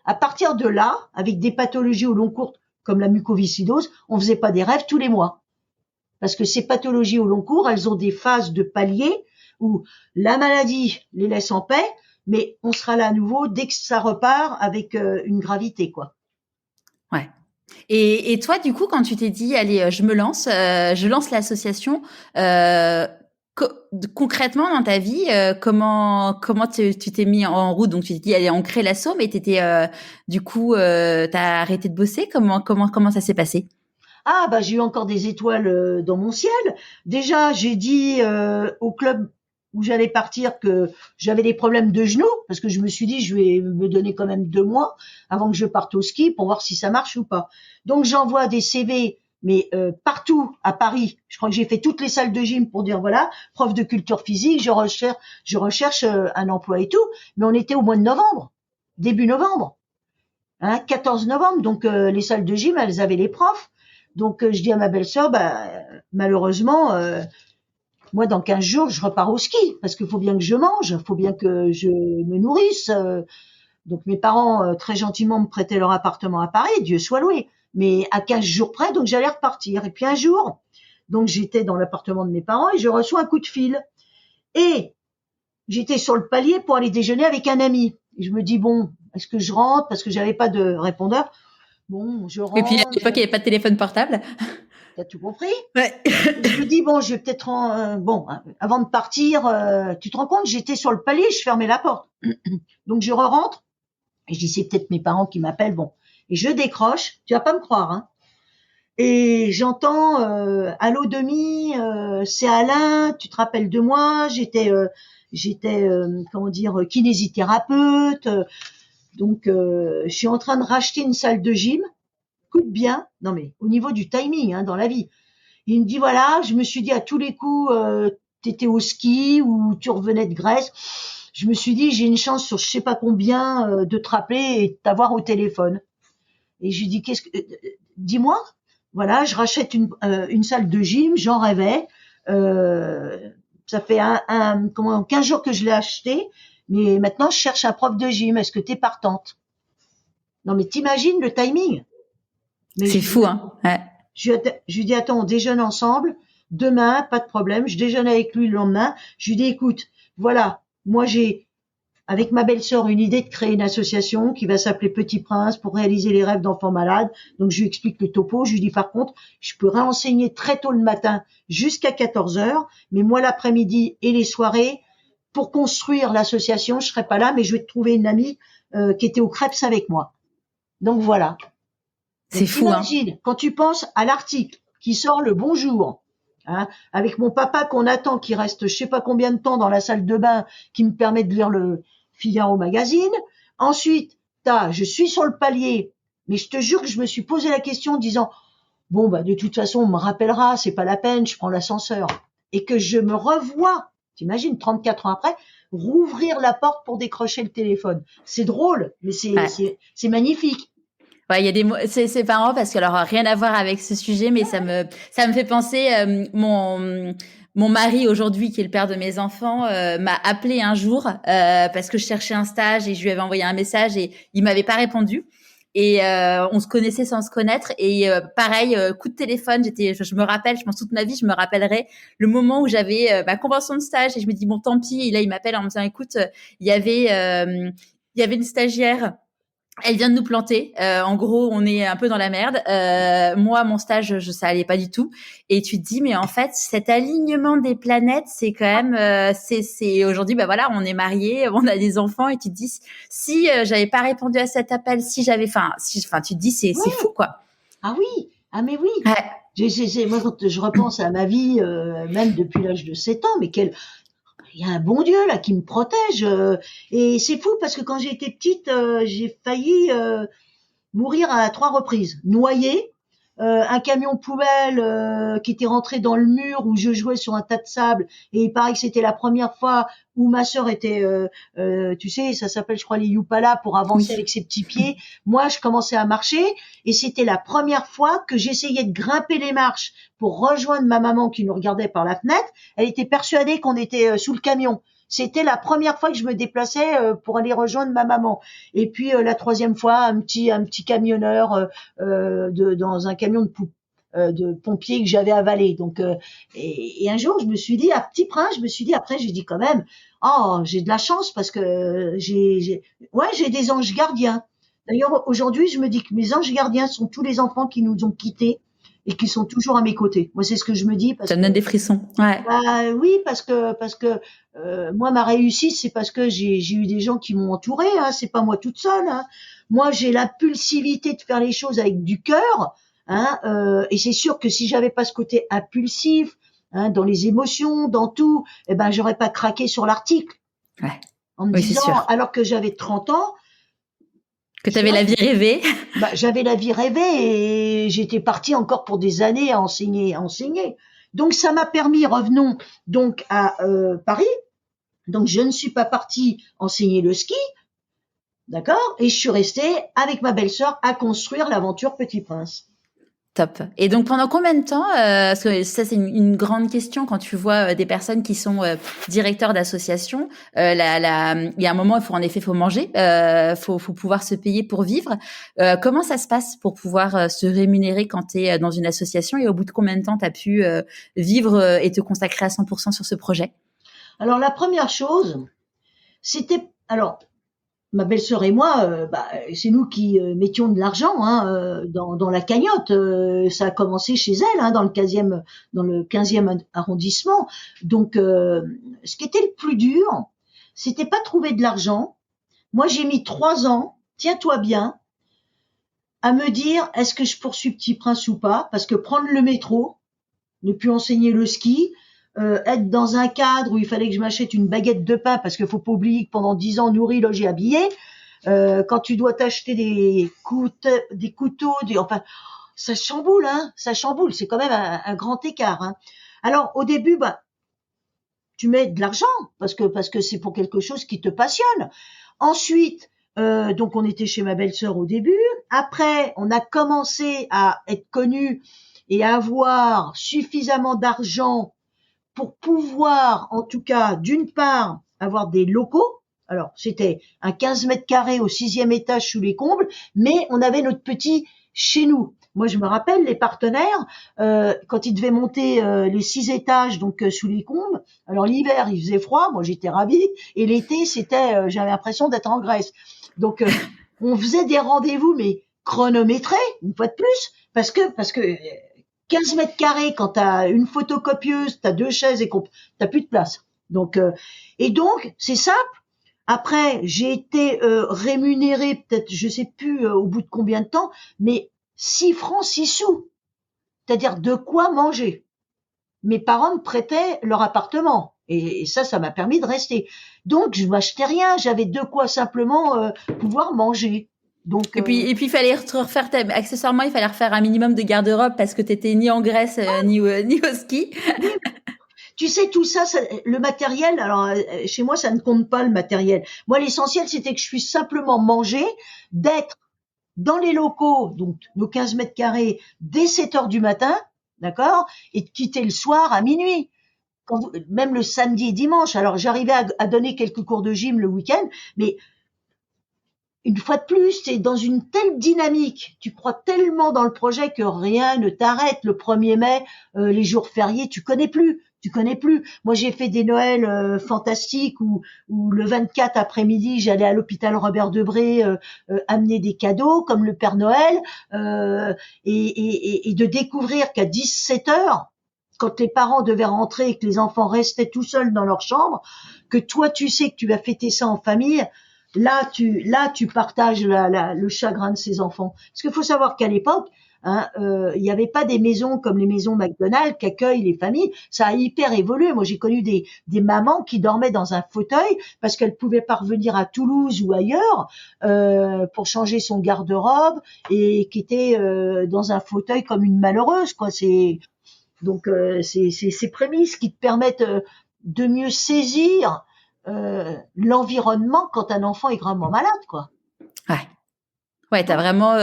À partir de là, avec des pathologies au long cours, comme la mucoviscidose, on faisait pas des rêves tous les mois. Parce que ces pathologies au long cours, elles ont des phases de palier où la maladie les laisse en paix, mais on sera là à nouveau dès que ça repart avec une gravité, quoi. Ouais. Et toi, du coup, quand tu t'es dit, allez, je lance l'association, concrètement dans ta vie, comment tu t'es mis en route? Donc tu t'es dit allez, on crée l'asso, mais t'étais du coup t'as arrêté de bosser. Comment ça s'est passé? Ah bah j'ai eu encore des étoiles dans mon ciel. Déjà, j'ai dit au club où j'allais partir que j'avais des problèmes de genoux parce que je me suis dit je vais me donner quand même 2 mois avant que je parte au ski pour voir si ça marche ou pas. Donc j'envoie des CV mais partout à Paris. Je crois que j'ai fait toutes les salles de gym pour dire voilà, prof de culture physique, je recherche un emploi et tout. Mais on était au mois de novembre, début novembre, hein, 14 novembre. Donc les salles de gym, elles avaient les profs. Donc je dis à ma belle-sœur, bah malheureusement, moi dans 15 jours je repars au ski parce qu'il faut bien que je mange, il faut bien que je me nourrisse. Donc mes parents très gentiment me prêtaient leur appartement à Paris, Dieu soit loué. Mais à 15 jours près, donc j'allais repartir. Et puis un jour, donc j'étais dans l'appartement de mes parents et je reçois un coup de fil. Et j'étais sur le palier pour aller déjeuner avec un ami. Et je me dis bon, est-ce que je rentre parce que j'avais pas de répondeur. Bon, je Et puis à rentre. l'époque il n'y avait pas de téléphone portable. T'as tout compris? Ouais. Je me dis bon, je vais peut-être bon, avant de partir, tu te rends compte, j'étais sur le palier, je fermais la porte. Donc je re-rentre et je dis c'est peut-être mes parents qui m'appellent, bon. Et je décroche, tu vas pas me croire, hein. Et j'entends allô Demi, c'est Alain, tu te rappelles de moi? J'étais comment dire kinésithérapeute. Donc je suis en train de racheter une salle de gym. Écoute bien, non mais au niveau du timing, hein, dans la vie. Il me dit voilà, je me suis dit à tous les coups, t'étais au ski ou tu revenais de Grèce. Je me suis dit j'ai une chance sur je sais pas combien de te rappeler et de t'avoir au téléphone. Et je lui dis qu'est-ce que dis-moi. Voilà, je rachète une salle de gym, j'en rêvais. Ça fait 15 jours que je l'ai acheté, mais maintenant je cherche un prof de gym. Est-ce que t'es partante? Non mais t'imagines le timing? Mais C'est fou, hein. Ouais. Je lui dis attends, on déjeune ensemble. Demain, pas de problème. Je déjeune avec lui le lendemain. Je lui dis écoute, voilà, moi j'ai avec ma belle-sœur une idée de créer une association qui va s'appeler Petit Prince pour réaliser les rêves d'enfants malades. Donc je lui explique le topo. Je lui dis par contre, je peux réenseigner très tôt le matin jusqu'à 14 heures, mais moi l'après-midi et les soirées pour construire l'association, je serai pas là, mais je vais te trouver une amie qui était au Crêpes avec moi. Donc voilà. C'est Donc, fou, hein. imagine, quand tu penses à l'article qui sort le bonjour, hein, avec mon papa qu'on attend, qui reste je sais pas combien de temps dans la salle de bain, qui me permet de lire le Figaro magazine. Ensuite, je suis sur le palier, mais je te jure que je me suis posé la question en disant, bon, bah, de toute façon, on me rappellera, c'est pas la peine, je prends l'ascenseur. Et que je me revois, t'imagines, 34 ans après, rouvrir la porte pour décrocher le téléphone. C'est drôle, mais c'est magnifique. Ouais, il y a des mots, c'est marrant parce que alors rien à voir avec ce sujet, mais ça me fait penser mon mari aujourd'hui qui est le père de mes enfants m'a appelé un jour parce que je cherchais un stage et je lui avais envoyé un message et il m'avait pas répondu et on se connaissait sans se connaître et pareil coup de téléphone, je me rappelle, je pense toute ma vie je me rappellerai le moment où j'avais ma convention de stage et je me dis bon tant pis et là il m'appelle en me disant écoute il y avait une stagiaire. Elle vient de nous planter. En gros, on est un peu dans la merde. Moi, mon stage, ça allait pas du tout. Et tu te dis, mais en fait, cet alignement des planètes, c'est quand même, c'est aujourd'hui, bah voilà, on est mariés, on a des enfants, et tu te dis, si j'avais pas répondu à cet appel, si, tu te dis, c'est Oui. fou, quoi. Ah oui, ah mais oui. Ouais. Moi, quand je repense à ma vie, même depuis l'âge de 7 ans, mais il y a un bon Dieu là qui me protège. Et c'est fou parce que quand j'ai été petite, j'ai failli mourir à 3 reprises. Noyée, un camion poubelle qui était rentré dans le mur où je jouais sur un tas de sable. Et il paraît que c'était la première fois où ma sœur était, tu sais, ça s'appelle, je crois, les Yupala pour avancer avec ses petits pieds. Moi, je commençais à marcher et c'était la première fois que j'essayais de grimper les marches pour rejoindre ma maman qui nous regardait par la fenêtre. Elle était persuadée qu'on était sous le camion. C'était la première fois que je me déplaçais pour aller rejoindre ma maman. Et puis la troisième fois, un petit camionneur dans un camion de pompiers que j'avais avalé. Donc et un jour, je me suis dit à Petit Prince, je me suis dit après, j'ai dit quand même, oh, j'ai de la chance parce que j'ai des anges gardiens. D'ailleurs, aujourd'hui, je me dis que mes anges gardiens sont tous les enfants qui nous ont quittés et qui sont toujours à mes côtés. Moi, c'est ce que je me dis. Ça me donne des frissons. Ouais. Bah oui, parce que moi, ma réussite, c'est parce que j'ai eu des gens qui m'ont entouré. Hein, c'est pas moi toute seule. Hein. Moi, j'ai l'impulsivité de faire les choses avec du cœur. Hein, et c'est sûr que si j'avais pas ce côté impulsif, hein, dans les émotions, dans tout, eh ben, j'aurais pas craqué sur l'article. Ouais. En me Oui, c'est disant, sûr. alors que j'avais 30 ans, Que tu avais la vie rêvée. bah, j'avais la vie rêvée et j'étais partie encore pour des années à enseigner. Donc ça m'a permis, revenons donc à Paris. Donc je ne suis pas partie enseigner le ski, d'accord, et je suis restée avec ma belle-sœur à construire l'aventure Petit Prince. Top. Et donc pendant combien de temps, parce que ça c'est une grande question quand tu vois des personnes qui sont directeurs d'associations, il y a un moment faut manger, faut pouvoir se payer pour vivre. Comment ça se passe pour pouvoir se rémunérer quand tu es dans une association et au bout de combien de temps tu as pu vivre et te consacrer à 100% sur ce projet? Alors la première chose, c'était ma belle-sœur et moi, c'est nous qui mettions de l'argent hein, dans la cagnotte. Ça a commencé chez elle, hein, dans le 15e arrondissement. Donc, ce qui était le plus dur, c'était pas trouver de l'argent. Moi, j'ai mis 3 ans, tiens-toi bien, à me dire est-ce que je poursuis Petit Prince ou pas, parce que prendre le métro, ne plus enseigner le ski, être dans un cadre où il fallait que je m'achète une baguette de pain, parce qu'il faut pas oublier que pendant 10 ans, nourri, logé, habillé, quand tu dois t'acheter des couteaux, enfin, ça chamboule, hein, ça chamboule. C'est quand même un grand écart. Hein. Alors au début, tu mets de l'argent parce que c'est pour quelque chose qui te passionne. Ensuite, donc on était chez ma belle-sœur au début. Après, on a commencé à être connus et à avoir suffisamment d'argent pour pouvoir, en tout cas, d'une part, avoir des locaux. Alors, c'était un 15 mètres carrés au 6e étage sous les combles, mais on avait notre petit chez nous. Moi, je me rappelle, les partenaires, quand ils devaient monter les 6 étages, donc sous les combles, alors l'hiver, il faisait froid, moi j'étais ravie, et l'été, j'avais l'impression d'être en Grèce. Donc, on faisait des rendez-vous, mais chronométrés, une fois de plus, parce que 15 mètres carrés, quand t'as une photocopieuse, t'as 2 chaises et t'as plus de place. Donc, c'est simple. Après, j'ai été rémunérée, peut-être, je sais plus au bout de combien de temps, mais 6 francs, 6 sous. C'est-à-dire de quoi manger. Mes parents me prêtaient leur appartement. Et ça m'a permis de rester. Donc, je m'achetais rien. J'avais de quoi simplement pouvoir manger. Donc, et puis il fallait refaire accessoirement il fallait refaire un minimum de garde-robe parce que t'étais ni en Grèce ni au ski. Oui. Tu sais, tout ça, le matériel, alors chez moi, ça ne compte pas le matériel. Moi, l'essentiel, c'était que je puisse simplement manger, d'être dans les locaux, donc nos 15 mètres carrés, dès 7 heures du matin, d'accord, et de quitter le soir à minuit. Même le samedi et dimanche. Alors, j'arrivais à donner quelques cours de gym le week-end, mais une fois de plus, tu es dans une telle dynamique, tu crois tellement dans le projet que rien ne t'arrête. Le 1er mai, les jours fériés, tu connais plus. Moi, j'ai fait des Noëls fantastiques où le 24 après-midi, j'allais à l'hôpital Robert Debré amener des cadeaux comme le Père Noël et de découvrir qu'à 17 heures, quand les parents devaient rentrer et que les enfants restaient tout seuls dans leur chambre, que toi, tu sais que tu vas fêter ça en famille. Là, tu partages le chagrin de ces enfants. Parce qu'il faut savoir qu'à l'époque, il n'y avait pas des maisons comme les maisons McDonald's qui accueillent les familles. Ça a hyper évolué. Moi, j'ai connu des mamans qui dormaient dans un fauteuil parce qu'elles pouvaient pas revenir à Toulouse ou ailleurs pour changer son garde-robe et qui étaient dans un fauteuil comme une malheureuse, quoi. C'est ces prémices qui te permettent de mieux saisir l'environnement quand un enfant est gravement malade, quoi. Ouais, t'as vraiment.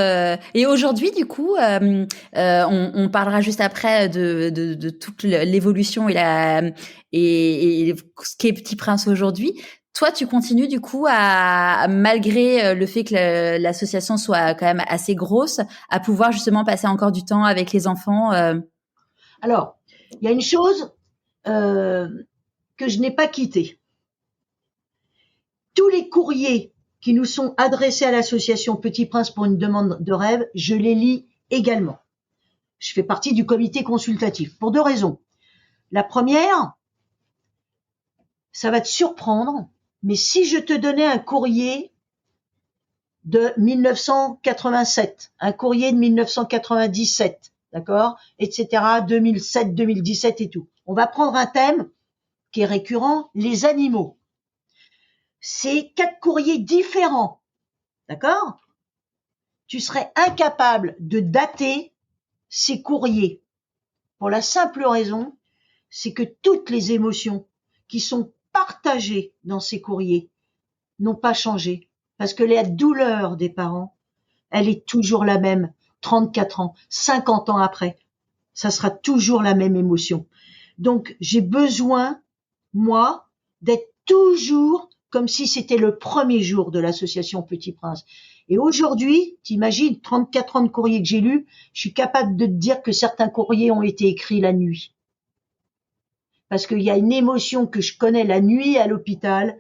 Et aujourd'hui, du coup, on parlera juste après de toute l'évolution et ce qu'est Petit Prince aujourd'hui. Toi, tu continues du coup malgré le fait que l'association soit quand même assez grosse, à pouvoir justement passer encore du temps avec les enfants. Alors, il y a une chose que je n'ai pas quittée. Tous les courriers qui nous sont adressés à l'association Petit Prince pour une demande de rêve, je les lis également. Je fais partie du comité consultatif pour 2 raisons. La première, ça va te surprendre, mais si je te donnais un courrier de 1987, un courrier de 1997, d'accord, etc., 2007, 2017 et tout. On va prendre un thème qui est récurrent, les animaux. C'est 4 courriers différents, d'accord? Tu serais incapable de dater ces courriers pour la simple raison, c'est que toutes les émotions qui sont partagées dans ces courriers n'ont pas changé. Parce que la douleur des parents, elle est toujours la même, 34 ans, 50 ans après. Ça sera toujours la même émotion. Donc, j'ai besoin, moi, d'être toujours comme si c'était le premier jour de l'association Petit Prince. Et aujourd'hui, t'imagines, 34 ans de courriers que j'ai lus, je suis capable de te dire que certains courriers ont été écrits la nuit. Parce qu'il y a une émotion que je connais la nuit à l'hôpital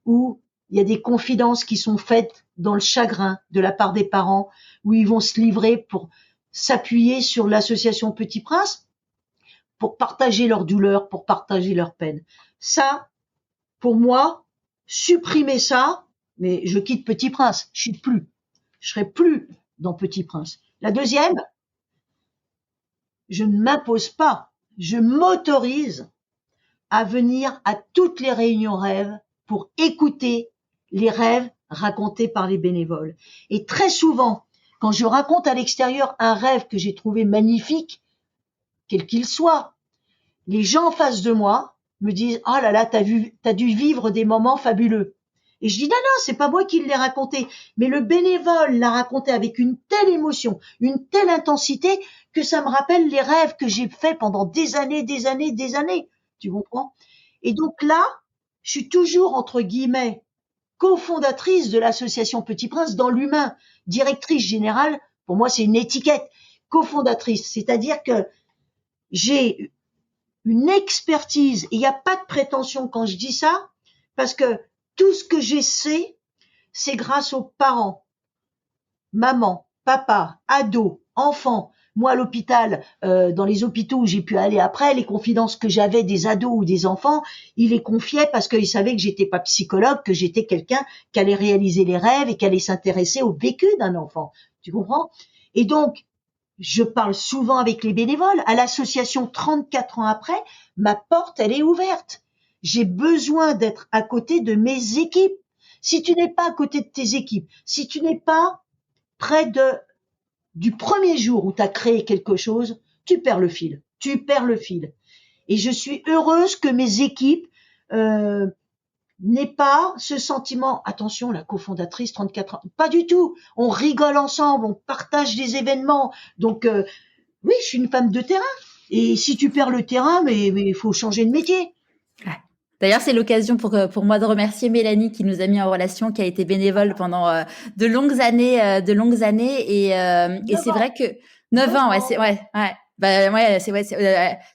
où il y a des confidences qui sont faites dans le chagrin de la part des parents, où ils vont se livrer pour s'appuyer sur l'association Petit Prince, pour partager leur douleur, pour partager leur peine. Ça, pour moi, supprimer ça, mais je quitte Petit Prince, je serai plus dans Petit Prince. La deuxième, je ne m'impose pas, je m'autorise à venir à toutes les réunions rêves pour écouter les rêves racontés par les bénévoles. Et très souvent, quand je raconte à l'extérieur un rêve que j'ai trouvé magnifique, quel qu'il soit, les gens en face de moi me disent « Ah là là, t'as dû vivre des moments fabuleux ». Et je dis « Non, non, c'est pas moi qui l'ai raconté, mais le bénévole l'a raconté avec une telle émotion, une telle intensité que ça me rappelle les rêves que j'ai faits pendant des années, des années, des années. » Tu comprends? Et donc là, je suis toujours, entre guillemets, cofondatrice de l'association Petit Prince dans l'humain. Directrice générale, pour moi, c'est une étiquette. Cofondatrice, c'est-à-dire que j'ai une expertise, et il n'y a pas de prétention quand je dis ça, parce que tout ce que j'essaie, c'est grâce aux parents, maman, papa, ados, enfants. Moi, à l'hôpital, dans les hôpitaux où j'ai pu aller après, les confidences que j'avais des ados ou des enfants, ils les confiaient parce qu'ils savaient que j'étais pas psychologue, que j'étais quelqu'un qui allait réaliser les rêves et qui allait s'intéresser au vécu d'un enfant. Tu comprends? Et donc, je parle souvent avec les bénévoles. À l'association 34 ans après, ma porte, elle est ouverte. J'ai besoin d'être à côté de mes équipes. Si tu n'es pas à côté de tes équipes, si tu n'es pas près du premier jour où tu as créé quelque chose, tu perds le fil. Tu perds le fil. Et je suis heureuse que mes équipes n'aient pas ce sentiment. Attention, la cofondatrice, 34 ans. Pas du tout. On rigole ensemble, on partage des événements. Donc, oui, je suis une femme de terrain. Et si tu perds le terrain, mais il faut changer de métier. D'ailleurs, c'est l'occasion pour moi de remercier Mélanie qui nous a mis en relation, qui a été bénévole pendant de longues années, et c'est vrai que 9 ans, ouais. Bah ouais,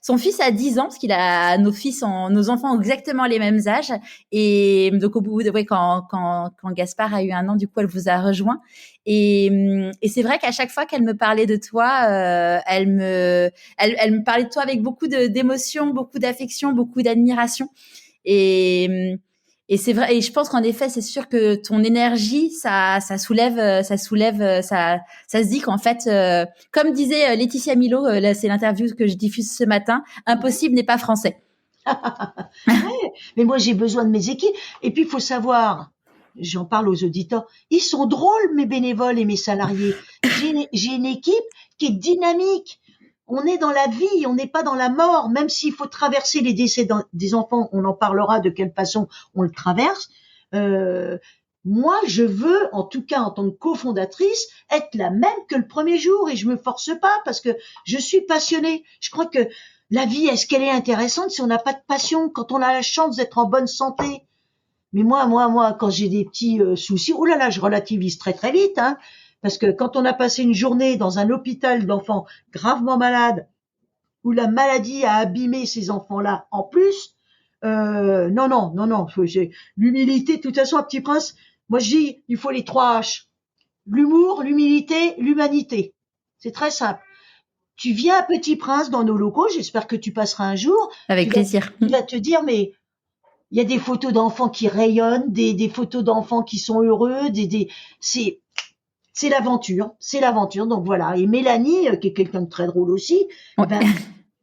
son fils a 10 ans parce qu'il a nos enfants ont exactement les mêmes âges, et donc au bout de quand Gaspard a eu 1 an, du coup elle vous a rejoint, et c'est vrai qu'à chaque fois qu'elle me parlait de toi, elle me parlait de toi avec beaucoup d'émotion, beaucoup d'affection, beaucoup d'admiration. Et c'est vrai, et je pense qu'en effet, c'est sûr que ton énergie, ça soulève, ça se dit qu'en fait, comme disait Laetitia Milo, là, c'est l'interview que je diffuse ce matin, impossible n'est pas français. Ouais, mais moi, j'ai besoin de mes équipes. Et puis, il faut savoir, j'en parle aux auditeurs, ils sont drôles, mes bénévoles et mes salariés. J'ai une équipe qui est dynamique. On est dans la vie, on n'est pas dans la mort, même s'il faut traverser les décès des enfants, on en parlera de quelle façon on le traverse. Moi, je veux, en tout cas en tant que cofondatrice, être la même que le premier jour, et je me force pas parce que je suis passionnée. Je crois que la vie, est-ce qu'elle est intéressante si on n'a pas de passion, quand on a la chance d'être en bonne santé? Mais moi, quand j'ai des petits soucis, oh là là, je relativise très très vite, hein. Parce que quand on a passé une journée dans un hôpital d'enfants gravement malades, où la maladie a abîmé ces enfants-là en plus, non, j'ai l'humilité. De toute façon, à Petit Prince, moi je dis, il faut les 3 H. L'humour, l'humilité, l'humanité. C'est très simple. tu viens à Petit Prince dans nos locaux, j'espère que tu passeras un jour. Avec plaisir. Tu vas te dire, mais il y a des photos d'enfants qui rayonnent, des photos d'enfants qui sont heureux, c'est l'aventure. Donc voilà. Et Mélanie, qui est quelqu'un de très drôle aussi, Ouais.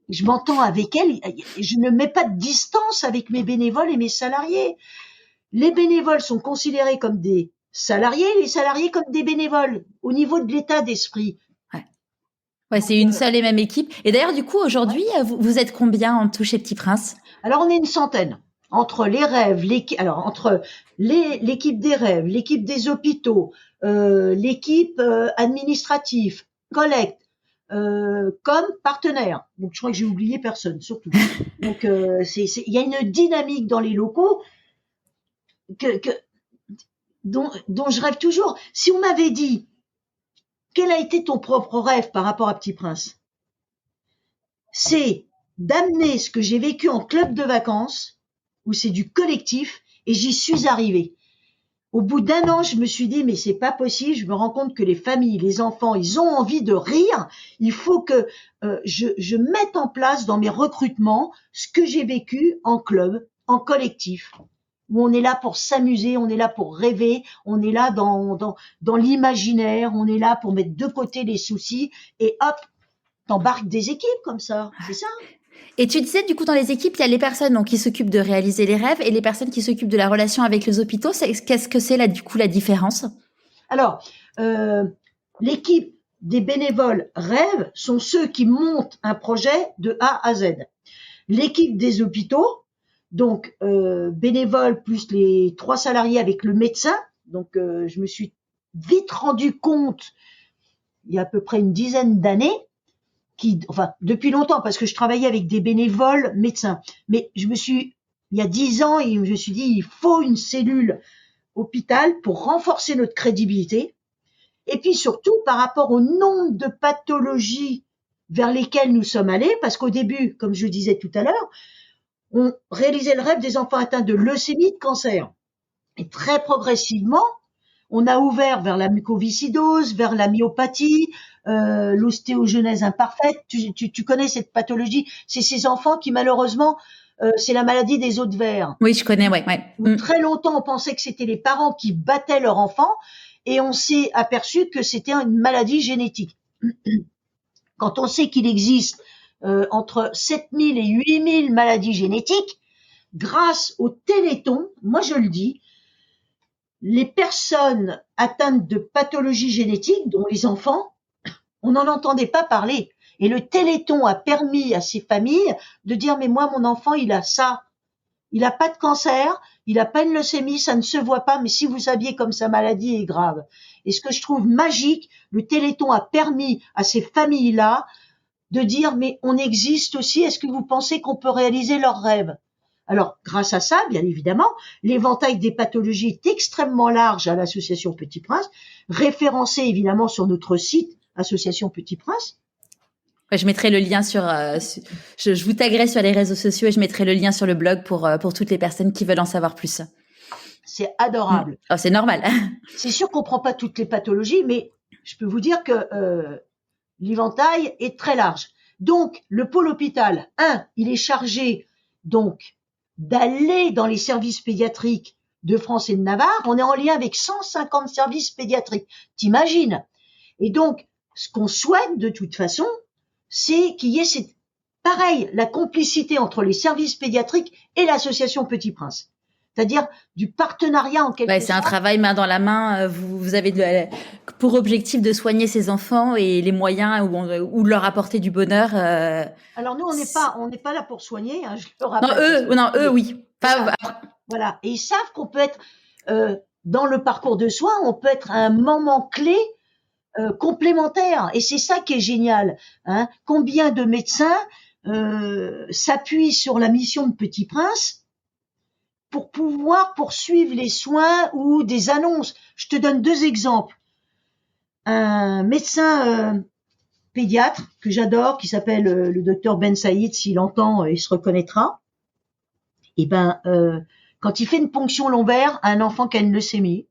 je m'entends avec elle. Je ne mets pas de distance avec mes bénévoles et mes salariés. Les bénévoles sont considérés comme des salariés, les salariés comme des bénévoles au niveau de l'état d'esprit. Ouais, c'est une seule et même équipe. Et d'ailleurs, du coup, aujourd'hui, vous êtes combien en tout chez Petit Prince? Alors, on est une centaine. Entre les rêves, entre l'équipe des rêves, l'équipe des hôpitaux, l'équipe administrative, collecte, comme partenaire. Donc, je crois que j'ai oublié personne, surtout. Donc, il y a une dynamique dans les locaux dont je rêve toujours. Si on m'avait dit, quel a été ton propre rêve par rapport à Petit Prince? C'est d'amener ce que j'ai vécu en club de vacances, où c'est du collectif, et j'y suis arrivée. Au bout d'un an, je me suis dit, mais c'est pas possible, je me rends compte que les familles, les enfants, ils ont envie de rire, il faut que je mette en place dans mes recrutements ce que j'ai vécu en club, en collectif, où on est là pour s'amuser, on est là pour rêver, on est là dans l'imaginaire, on est là pour mettre de côté les soucis, et hop, t'embarques des équipes comme ça, c'est ça. Et tu disais, du coup, dans les équipes, il y a les personnes donc, qui s'occupent de réaliser les rêves et les personnes qui s'occupent de la relation avec les hôpitaux. Qu'est-ce que c'est là, du coup, la différence? Alors, l'équipe des bénévoles rêves sont ceux qui montent un projet de A à Z. L'équipe des hôpitaux, donc bénévoles plus les 3 salariés avec le médecin. Donc, je me suis vite rendu compte, il y a à peu près une dizaine d'années, depuis longtemps, parce que je travaillais avec des bénévoles médecins. Mais il y a 10 ans, et je me suis dit, il faut une cellule hôpital pour renforcer notre crédibilité. Et puis surtout, par rapport au nombre de pathologies vers lesquelles nous sommes allés, parce qu'au début, comme je le disais tout à l'heure, on réalisait le rêve des enfants atteints de leucémie, de cancer. Et très progressivement, on a ouvert vers la mucoviscidose, vers la myopathie, l'ostéogenèse imparfaite. Tu connais cette pathologie. C'est ces enfants qui, malheureusement, c'est la maladie des os de verre. Oui, je connais, ouais. Très longtemps, on pensait que c'était les parents qui battaient leur enfant et on s'est aperçu que c'était une maladie génétique. Quand on sait qu'il existe entre 7000 et 8000 maladies génétiques, grâce au Téléthon, moi je le dis, les personnes atteintes de pathologies génétiques, dont les enfants, on n'en entendait pas parler. Et le Téléthon a permis à ces familles de dire, mais moi, mon enfant, il a ça. Il n'a pas de cancer, il n'a pas une leucémie, ça ne se voit pas, mais si vous saviez comme sa maladie est grave. Et ce que je trouve magique, le Téléthon a permis à ces familles-là de dire, mais on existe aussi, est-ce que vous pensez qu'on peut réaliser leurs rêves? Alors, grâce à ça, bien évidemment, l'éventail des pathologies est extrêmement large à l'association Petit Prince, référencé évidemment sur notre site, Association Petit Prince. Je mettrai le lien je vous taguerai sur les réseaux sociaux et je mettrai le lien sur le blog pour toutes les personnes qui veulent en savoir plus. C'est adorable. Oh, c'est normal. C'est sûr qu'on prend pas toutes les pathologies, mais je peux vous dire que l'éventail est très large. Donc, le pôle hôpital, il est chargé donc d'aller dans les services pédiatriques de France et de Navarre. On est en lien avec 150 services pédiatriques. T'imagines? Et donc, ce qu'on souhaite de toute façon, c'est qu'il y ait la complicité entre les services pédiatriques et l'association Petit Prince. C'est-à-dire du partenariat en quelque sorte. C'est un travail main dans la main. Vous avez pour objectif de soigner ces enfants et les moyens ou leur apporter du bonheur. Alors nous, on n'est pas là pour soigner. Je le rappelle. Eux, oui. Voilà. Et ils savent qu'on peut être dans le parcours de soins, on peut être à un moment clé complémentaire. Et c'est ça qui est génial. Combien de médecins s'appuient sur la mission de Petit Prince pour pouvoir poursuivre les soins ou des annonces. Je te donne 2 exemples. Un médecin pédiatre que j'adore, qui s'appelle le docteur Ben Saïd, s'il entend, il se reconnaîtra. Et quand il fait une ponction lombaire à un enfant qui a une leucémie,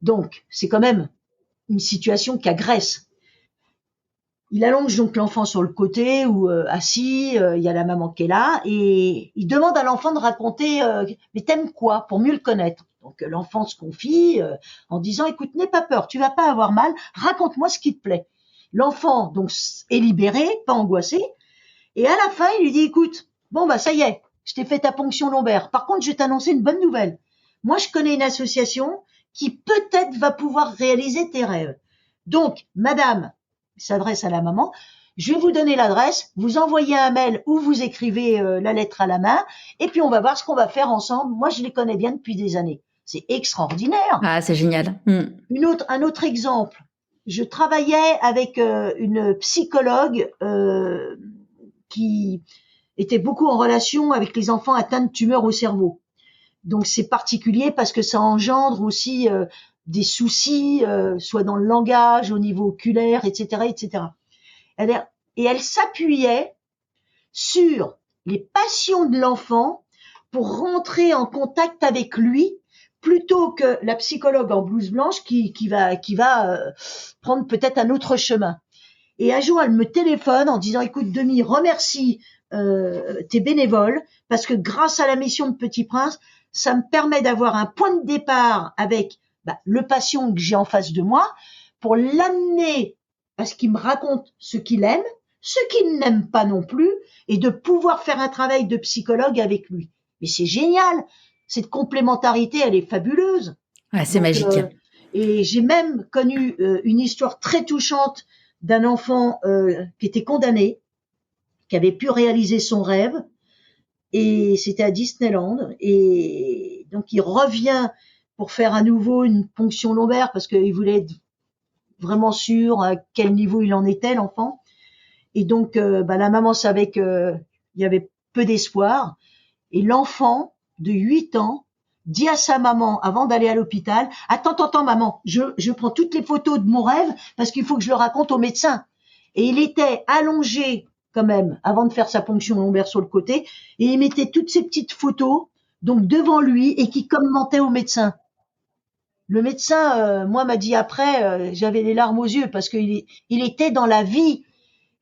donc c'est quand même une situation qui agresse. Il allonge donc l'enfant sur le côté ou assis, il y a la maman qui est là et il demande à l'enfant de raconter mais t'aimes quoi pour mieux le connaître. Donc l'enfant se confie en disant écoute, n'aie pas peur, tu vas pas avoir mal, raconte-moi ce qui te plaît. L'enfant donc est libéré, pas angoissé et à la fin il lui dit écoute, bon bah ça y est, je t'ai fait ta ponction lombaire. Par contre, je vais t'annoncer une bonne nouvelle. Moi, je connais une association qui peut-être va pouvoir réaliser tes rêves. Donc, madame, il s'adresse à la maman, je vais vous donner l'adresse, vous envoyez un mail ou vous écrivez la lettre à la main, et puis on va voir ce qu'on va faire ensemble. Moi, je les connais bien depuis des années. C'est extraordinaire. Ah, c'est génial. Un autre exemple. Je travaillais avec une psychologue qui était beaucoup en relation avec les enfants atteints de tumeurs au cerveau. Donc c'est particulier parce que ça engendre aussi des soucis, soit dans le langage, au niveau oculaire, etc., etc. Elle s'appuyait sur les passions de l'enfant pour rentrer en contact avec lui, plutôt que la psychologue en blouse blanche qui va prendre peut-être un autre chemin. Et un jour, elle me téléphone en disant écoute, Demi, remercie tes bénévoles parce que grâce à la mission de Petit Prince, ça me permet d'avoir un point de départ avec le patient que j'ai en face de moi pour l'amener à ce qu'il me raconte ce qu'il aime, ce qu'il n'aime pas non plus, et de pouvoir faire un travail de psychologue avec lui. Mais c'est génial, cette complémentarité, elle est fabuleuse. Ouais, c'est magique. Et j'ai même connu une histoire très touchante d'un enfant qui était condamné, qui avait pu réaliser son rêve, et c'était à Disneyland, et donc il revient pour faire à nouveau une ponction lombaire parce qu'il voulait être vraiment sûr à quel niveau il en était, l'enfant. Et donc la maman savait qu'il y avait peu d'espoir, et l'enfant de 8 ans dit à sa maman avant d'aller à l'hôpital attends maman, je prends toutes les photos de mon rêve parce qu'il faut que je le raconte au médecin. Et il était allongé quand même avant de faire sa ponction lombaire sur le côté, et il mettait toutes ces petites photos donc devant lui et qui commentait au médecin. Le médecin, moi, m'a dit après, j'avais les larmes aux yeux parce qu'il était dans la vie.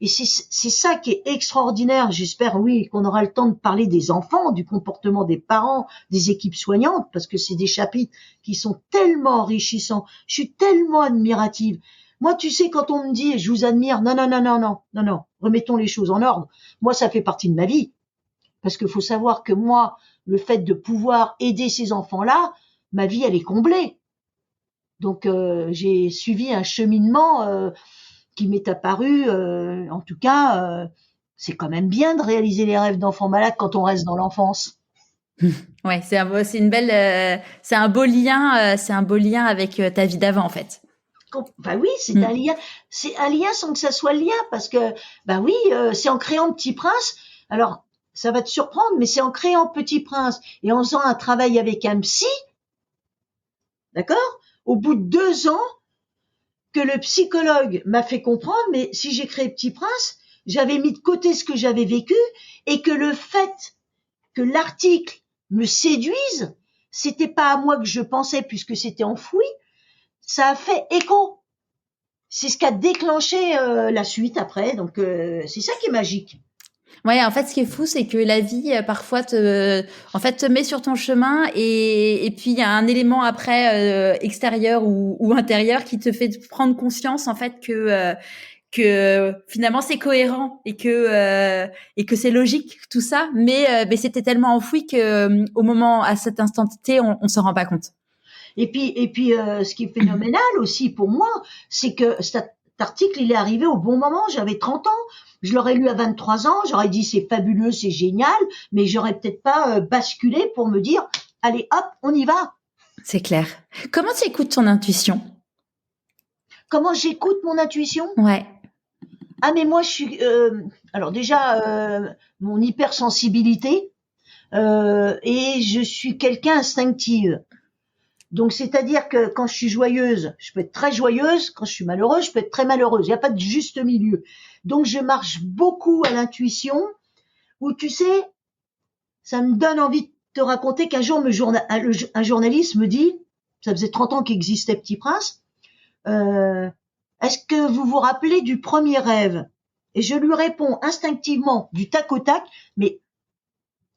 Et c'est ça qui est extraordinaire. J'espère, oui, qu'on aura le temps de parler des enfants, du comportement des parents, des équipes soignantes, parce que c'est des chapitres qui sont tellement enrichissants. Je suis tellement admirative. Moi, tu sais, quand on me dit, je vous admire, non, remettons les choses en ordre. Moi, ça fait partie de ma vie. Parce qu'il faut savoir que moi, le fait de pouvoir aider ces enfants-là, ma vie, elle est comblée. Donc, j'ai suivi un cheminement qui m'est apparu, en tout cas, c'est quand même bien de réaliser les rêves d'enfants malades quand on reste dans l'enfance. Ouais, c'est un beau lien avec ta vie d'avant, en fait. Oui, c'est un lien sans que ça soit le lien, parce que oui, c'est en créant Petit Prince. Alors, ça va te surprendre, mais c'est en créant Petit Prince et en faisant un travail avec un psy, d'accord, au bout de 2 ans, que le psychologue m'a fait comprendre, mais si j'ai créé Petit Prince, j'avais mis de côté ce que j'avais vécu, et que le fait que l'article me séduise, c'était pas à moi que je pensais puisque c'était enfoui, ça a fait écho. C'est ce qui a déclenché la suite après, donc c'est ça qui est magique. Ouais, en fait, ce qui est fou, c'est que la vie, parfois, te met sur ton chemin, et puis il y a un élément après extérieur ou intérieur qui te fait prendre conscience, en fait, que finalement c'est cohérent et que c'est logique tout ça, mais c'était tellement enfoui que au moment, à cet instant T, on s'en rend pas compte. Et puis ce qui est phénoménal aussi pour moi, c'est que cet article, il est arrivé au bon moment. J'avais 30 ans. Je l'aurais lu à 23 ans. J'aurais dit c'est fabuleux, c'est génial, mais j'aurais peut-être pas basculé pour me dire allez hop, on y va. C'est clair. Comment tu écoutes ton intuition? Comment j'écoute mon intuition? Ouais. Ah mais moi je suis alors déjà mon hypersensibilité et je suis quelqu'un instinctive. Donc, c'est-à-dire que quand je suis joyeuse, je peux être très joyeuse. Quand je suis malheureuse, je peux être très malheureuse. Il n'y a pas de juste milieu. Donc, je marche beaucoup à l'intuition, où, tu sais, ça me donne envie de te raconter qu'un jour, un journaliste me dit, ça faisait 30 ans qu'existait Petit Prince, est-ce que vous vous rappelez du premier rêve? Et je lui réponds instinctivement du tac au tac, mais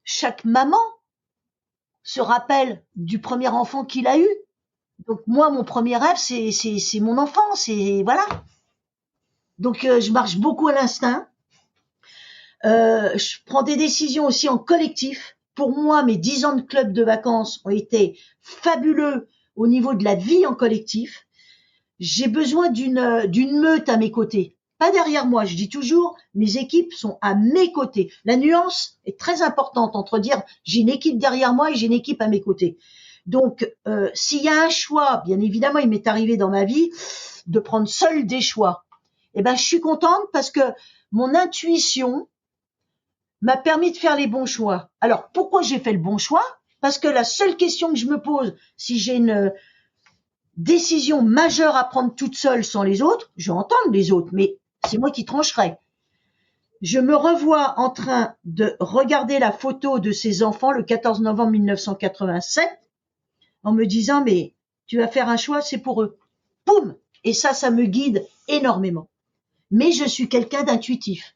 chaque maman se rappelle du premier enfant qu'il a eu. Donc moi, mon premier rêve, c'est mon enfant, c'est voilà. Donc je marche beaucoup à l'instinct. Je prends des décisions aussi en collectif. Pour moi, mes 10 ans de club de vacances ont été fabuleux au niveau de la vie en collectif. J'ai besoin d'une meute à mes côtés, pas derrière moi. Je dis toujours, mes équipes sont à mes côtés. La nuance est très importante entre dire j'ai une équipe derrière moi et j'ai une équipe à mes côtés. Donc, s'il y a un choix, bien évidemment, il m'est arrivé dans ma vie de prendre seul des choix. Eh ben, je suis contente parce que mon intuition m'a permis de faire les bons choix. Alors, pourquoi j'ai fait le bon choix? Parce que la seule question que je me pose, si j'ai une décision majeure à prendre toute seule sans les autres, je vais entendre les autres, mais c'est moi qui trancherai. Je me revois en train de regarder la photo de ces enfants le 14 novembre 1987 en me disant, mais tu vas faire un choix, c'est pour eux. Poum! Et ça me guide énormément. Mais je suis quelqu'un d'intuitif.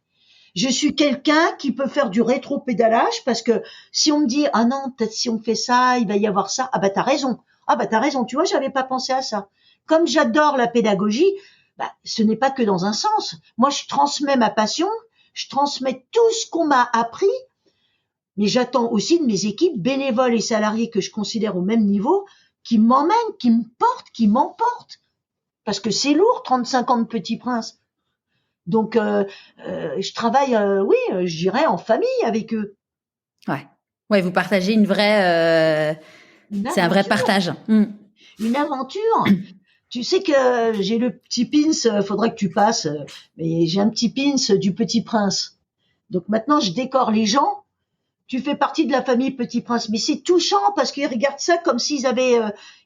Je suis quelqu'un qui peut faire du rétro-pédalage parce que si on me dit, ah non, peut-être si on fait ça, il va y avoir ça, ah bah t'as raison. Ah bah t'as raison, tu vois, j'avais pas pensé à ça. Comme j'adore la pédagogie, bah ce n'est pas que dans un sens. Moi, je transmets ma passion, je transmets tout ce qu'on m'a appris, mais j'attends aussi de mes équipes bénévoles et salariés que je considère au même niveau, qui m'emmènent, qui me portent, qui m'emportent. Parce que c'est lourd, 35 ans de Petit Prince. Donc, je travaille, je dirais, en famille avec eux. Ouais, vous partagez une vraie... c'est un vrai partage. Une aventure. Tu sais que j'ai le petit pins, faudrait que tu passes, mais j'ai un petit pins du Petit Prince. Donc maintenant, je décore les gens. Tu fais partie de la famille Petit Prince. Mais c'est touchant parce qu'ils regardent ça comme s'ils avaient,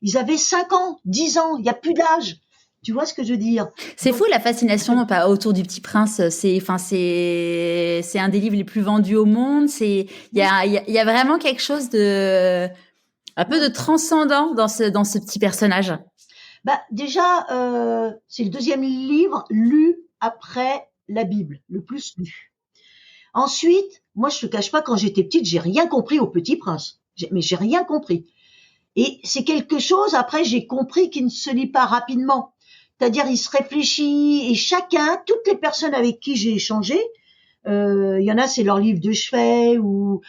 5 ans, 10 ans. Il n'y a plus d'âge. Tu vois ce que je veux dire? C'est fou la fascination autour du Petit Prince. C'est un des livres les plus vendus au monde. Il y a vraiment quelque chose de un peu de transcendant dans ce petit personnage. Bah déjà, c'est le deuxième livre lu après la Bible, le plus lu. Ensuite, moi je te cache pas, quand j'étais petite, j'ai rien compris au Petit Prince. Mais j'ai rien compris. Et c'est quelque chose, après j'ai compris qu'il ne se lit pas rapidement. C'est-à-dire, il se réfléchit et chacun, toutes les personnes avec qui j'ai échangé, il y en a, c'est leur livre de chevet ou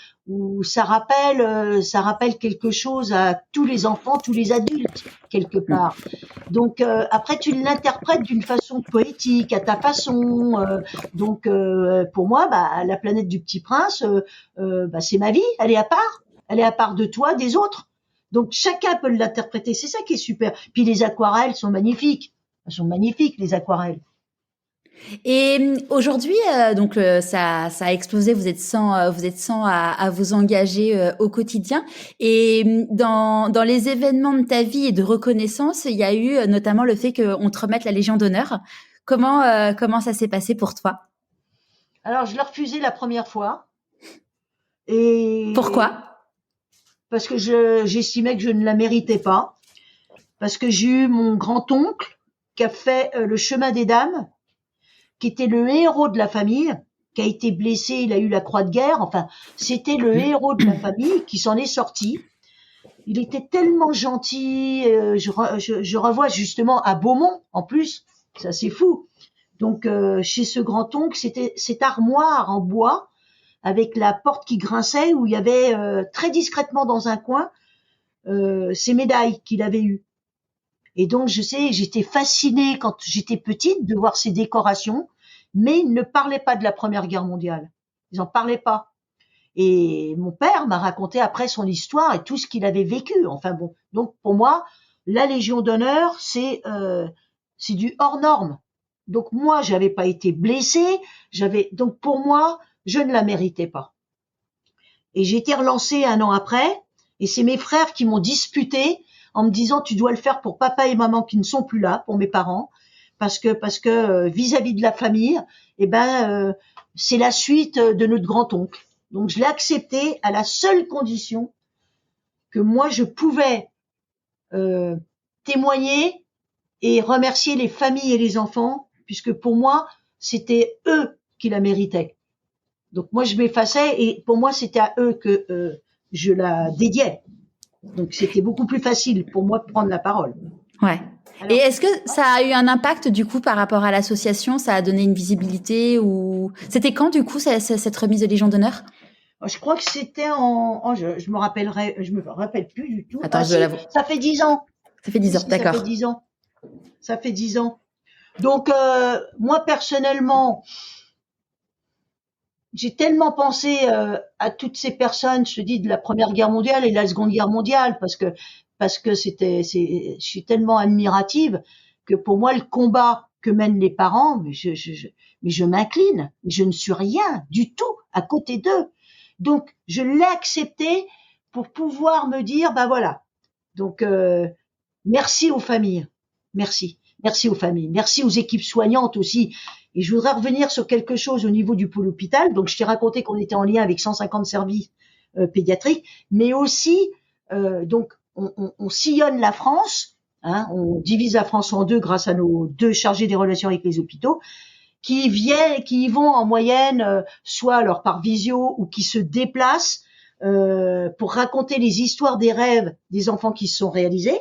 ça rappelle quelque chose à tous les enfants, tous les adultes quelque part. Donc après, tu l'interprètes d'une façon poétique, à ta façon. Donc pour moi, la planète du Petit Prince, c'est ma vie. Elle est à part de toi, des autres. Donc chacun peut l'interpréter. C'est ça qui est super. Puis les aquarelles sont magnifiques. Elles sont magnifiques, les aquarelles. Et aujourd'hui, ça a explosé. Vous êtes 100 à vous engager au quotidien. Et dans les événements de ta vie et de reconnaissance, il y a eu notamment le fait qu'on te remette la Légion d'honneur. Comment ça s'est passé pour toi? Alors, je l'ai refusé la première fois. Et pourquoi? Parce que j'estimais que je ne la méritais pas. Parce que j'ai eu mon grand-oncle qui a fait le chemin des dames, qui était le héros de la famille, qui a été blessé, il a eu la croix de guerre, enfin, c'était le héros de la famille qui s'en est sorti. Il était tellement gentil, je revois justement à Beaumont, en plus, ça c'est fou. Donc, chez ce grand-oncle, c'était cette armoire en bois, avec la porte qui grinçait, où il y avait très discrètement dans un coin, ces médailles qu'il avait eues. Et donc, je sais, j'étais fascinée quand j'étais petite de voir ces décorations, mais ils ne parlaient pas de la Première Guerre mondiale. Ils en parlaient pas. Et mon père m'a raconté après son histoire et tout ce qu'il avait vécu. Enfin bon, donc pour moi, la Légion d'honneur, c'est du hors norme. Donc moi, j'avais pas été blessée, donc pour moi, je ne la méritais pas. Et j'ai été relancée 1 an après, et c'est mes frères qui m'ont disputé en me disant tu dois le faire pour papa et maman qui ne sont plus là, pour mes parents, parce que vis-à-vis de la famille, c'est la suite de notre grand-oncle. Donc je l'ai accepté à la seule condition que moi je pouvais témoigner et remercier les familles et les enfants, puisque pour moi, c'était eux qui la méritaient. Donc moi, je m'effaçais et pour moi, c'était à eux que je la dédiais. Donc c'était beaucoup plus facile pour moi de prendre la parole. Ouais. Alors, et est-ce que ça a eu un impact du coup par rapport à l'association? Ça a donné une visibilité ou c'était quand du coup cette remise de Légion d'honneur? je crois que c'était je me rappelle plus du tout. Attends, Ah je dois si, l'avouer. ça fait 10 ans. Ça fait 10 ans, Si, ça fait d'accord. 10 ans. Ça fait 10 ans. Donc moi personnellement, j'ai tellement pensé à toutes ces personnes, je te dis, de la Première Guerre mondiale et de la Seconde Guerre mondiale, parce que je suis tellement admirative que pour moi le combat que mènent les parents, mais je m'incline, je ne suis rien du tout à côté d'eux. Donc je l'ai accepté pour pouvoir me dire, bah voilà. Donc merci aux familles, merci aux familles, merci aux équipes soignantes aussi. Et je voudrais revenir sur quelque chose au niveau du pôle hôpital. Donc, je t'ai raconté qu'on était en lien avec 150 services pédiatriques, mais aussi, donc, on sillonne la France, hein, on divise la France en deux grâce à nos 2 chargés des relations avec les hôpitaux, qui y vont en moyenne, soit alors par visio ou qui se déplacent pour raconter les histoires des rêves des enfants qui se sont réalisés.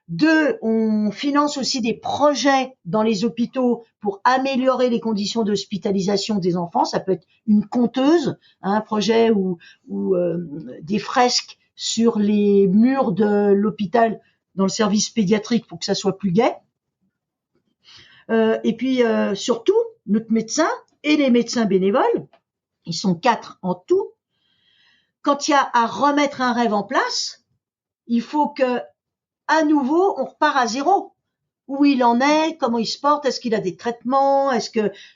2, on finance aussi des projets dans les hôpitaux pour améliorer les conditions d'hospitalisation des enfants. Ça peut être une conteuse, hein, un projet ou des fresques sur les murs de l'hôpital dans le service pédiatrique pour que ça soit plus gai. Et puis surtout, notre médecin et les médecins bénévoles, ils sont 4 en tout. Quand il y a à remettre un rêve en place, il faut que à nouveau, on repart à zéro. Où il en est, comment il se porte, est-ce qu'il a des traitements,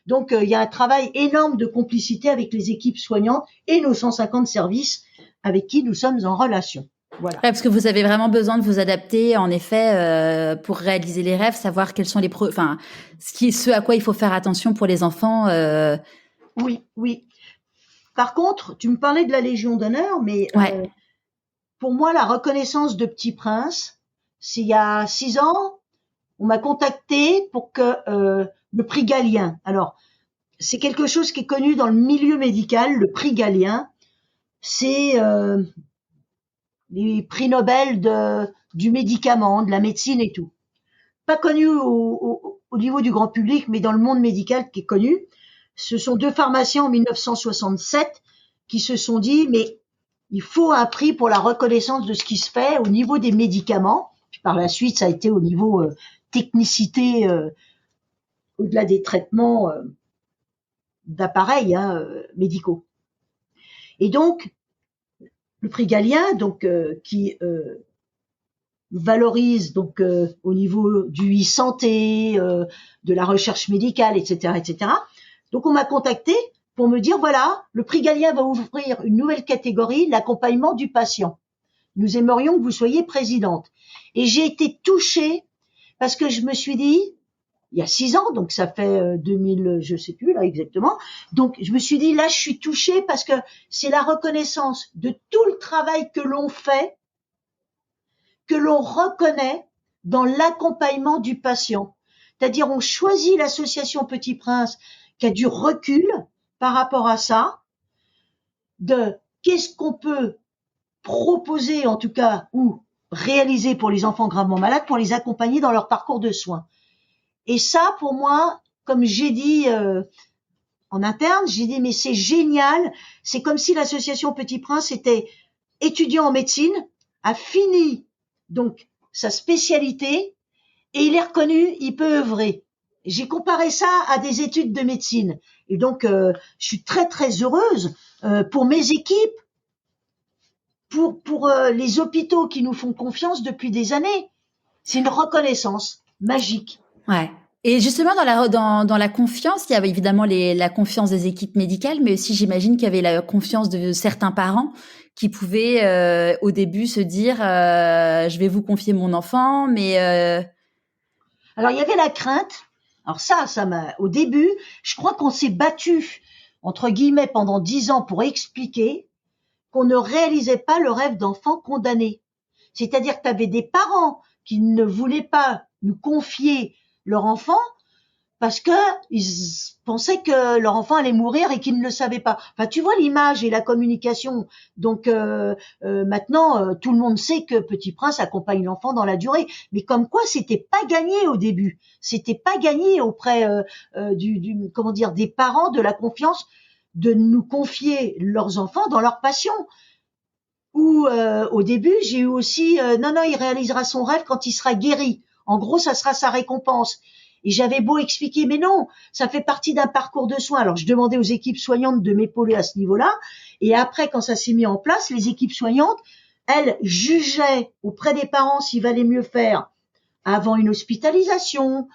donc il y a un travail énorme de complicité avec les équipes soignantes et nos 150 services avec qui nous sommes en relation. Voilà. Ouais, parce que vous avez vraiment besoin de vous adapter, en effet, pour réaliser les rêves, savoir quels sont ce à quoi il faut faire attention pour les enfants. Oui. Par contre, tu me parlais de la Légion d'honneur, mais Ouais. pour moi, la reconnaissance de Petit Prince, c'est il y a 6 ans, on m'a contacté pour que le prix Galien. Alors, c'est quelque chose qui est connu dans le milieu médical, le prix Galien. C'est les prix Nobel du médicament, de la médecine et tout. Pas connu au niveau du grand public, mais dans le monde médical qui est connu. Ce sont 2 pharmaciens en 1967 qui se sont dit, mais il faut un prix pour la reconnaissance de ce qui se fait au niveau des médicaments. Puis par la suite, ça a été au niveau technicité, au-delà des traitements d'appareils médicaux. Et donc, le prix Galien, donc qui valorise donc au niveau du e-santé, de la recherche médicale, etc. Donc on m'a contacté pour me dire voilà, le prix Galien va ouvrir une nouvelle catégorie, l'accompagnement du patient. Nous aimerions que vous soyez présidente. Et j'ai été touchée parce que je me suis dit, il y a 6 ans, donc ça fait 2000, je sais plus là exactement. Donc je me suis dit là, je suis touchée parce que c'est la reconnaissance de tout le travail que l'on fait, que l'on reconnaît dans l'accompagnement du patient. C'est-à-dire, on choisit l'association Petit Prince qui a du recul par rapport à ça, de qu'est-ce qu'on peut proposer en tout cas ou réaliser pour les enfants gravement malades pour les accompagner dans leur parcours de soins. Et ça, pour moi, comme j'ai dit en interne, j'ai dit mais c'est génial, c'est comme si l'association Petit Prince était étudiant en médecine, a fini donc sa spécialité et il est reconnu, il peut œuvrer. J'ai comparé ça à des études de médecine et donc je suis très très heureuse pour mes équipes, pour les hôpitaux qui nous font confiance depuis des années. C'est une reconnaissance magique. Ouais. Et justement, dans la confiance, il y avait évidemment la confiance des équipes médicales, mais aussi j'imagine qu'il y avait la confiance de certains parents qui pouvaient au début se dire je vais vous confier mon enfant, mais Alors il y avait la crainte. Alors ça m'a au début, je crois qu'on s'est battu entre guillemets pendant 10 ans pour expliquer qu'on ne réalisait pas le rêve d'enfant condamné. C'est-à-dire que tu avais des parents qui ne voulaient pas nous confier leur enfant parce que ils pensaient que leur enfant allait mourir et qu'ils ne le savaient pas. Enfin, tu vois l'image et la communication. Donc maintenant, tout le monde sait que Petit Prince accompagne l'enfant dans la durée. Mais comme quoi, c'était pas gagné au début. C'était pas gagné auprès comment dire, des parents, de la confiance, de nous confier leurs enfants dans leur passion. Ou au début, j'ai eu aussi non, il réalisera son rêve quand il sera guéri. En gros, ça sera sa récompense. Et j'avais beau expliquer, mais non, ça fait partie d'un parcours de soins. Alors, je demandais aux équipes soignantes de m'épauler à ce niveau-là. Et après, quand ça s'est mis en place, les équipes soignantes, elles jugeaient auprès des parents s'il valait mieux faire avant une hospitalisation,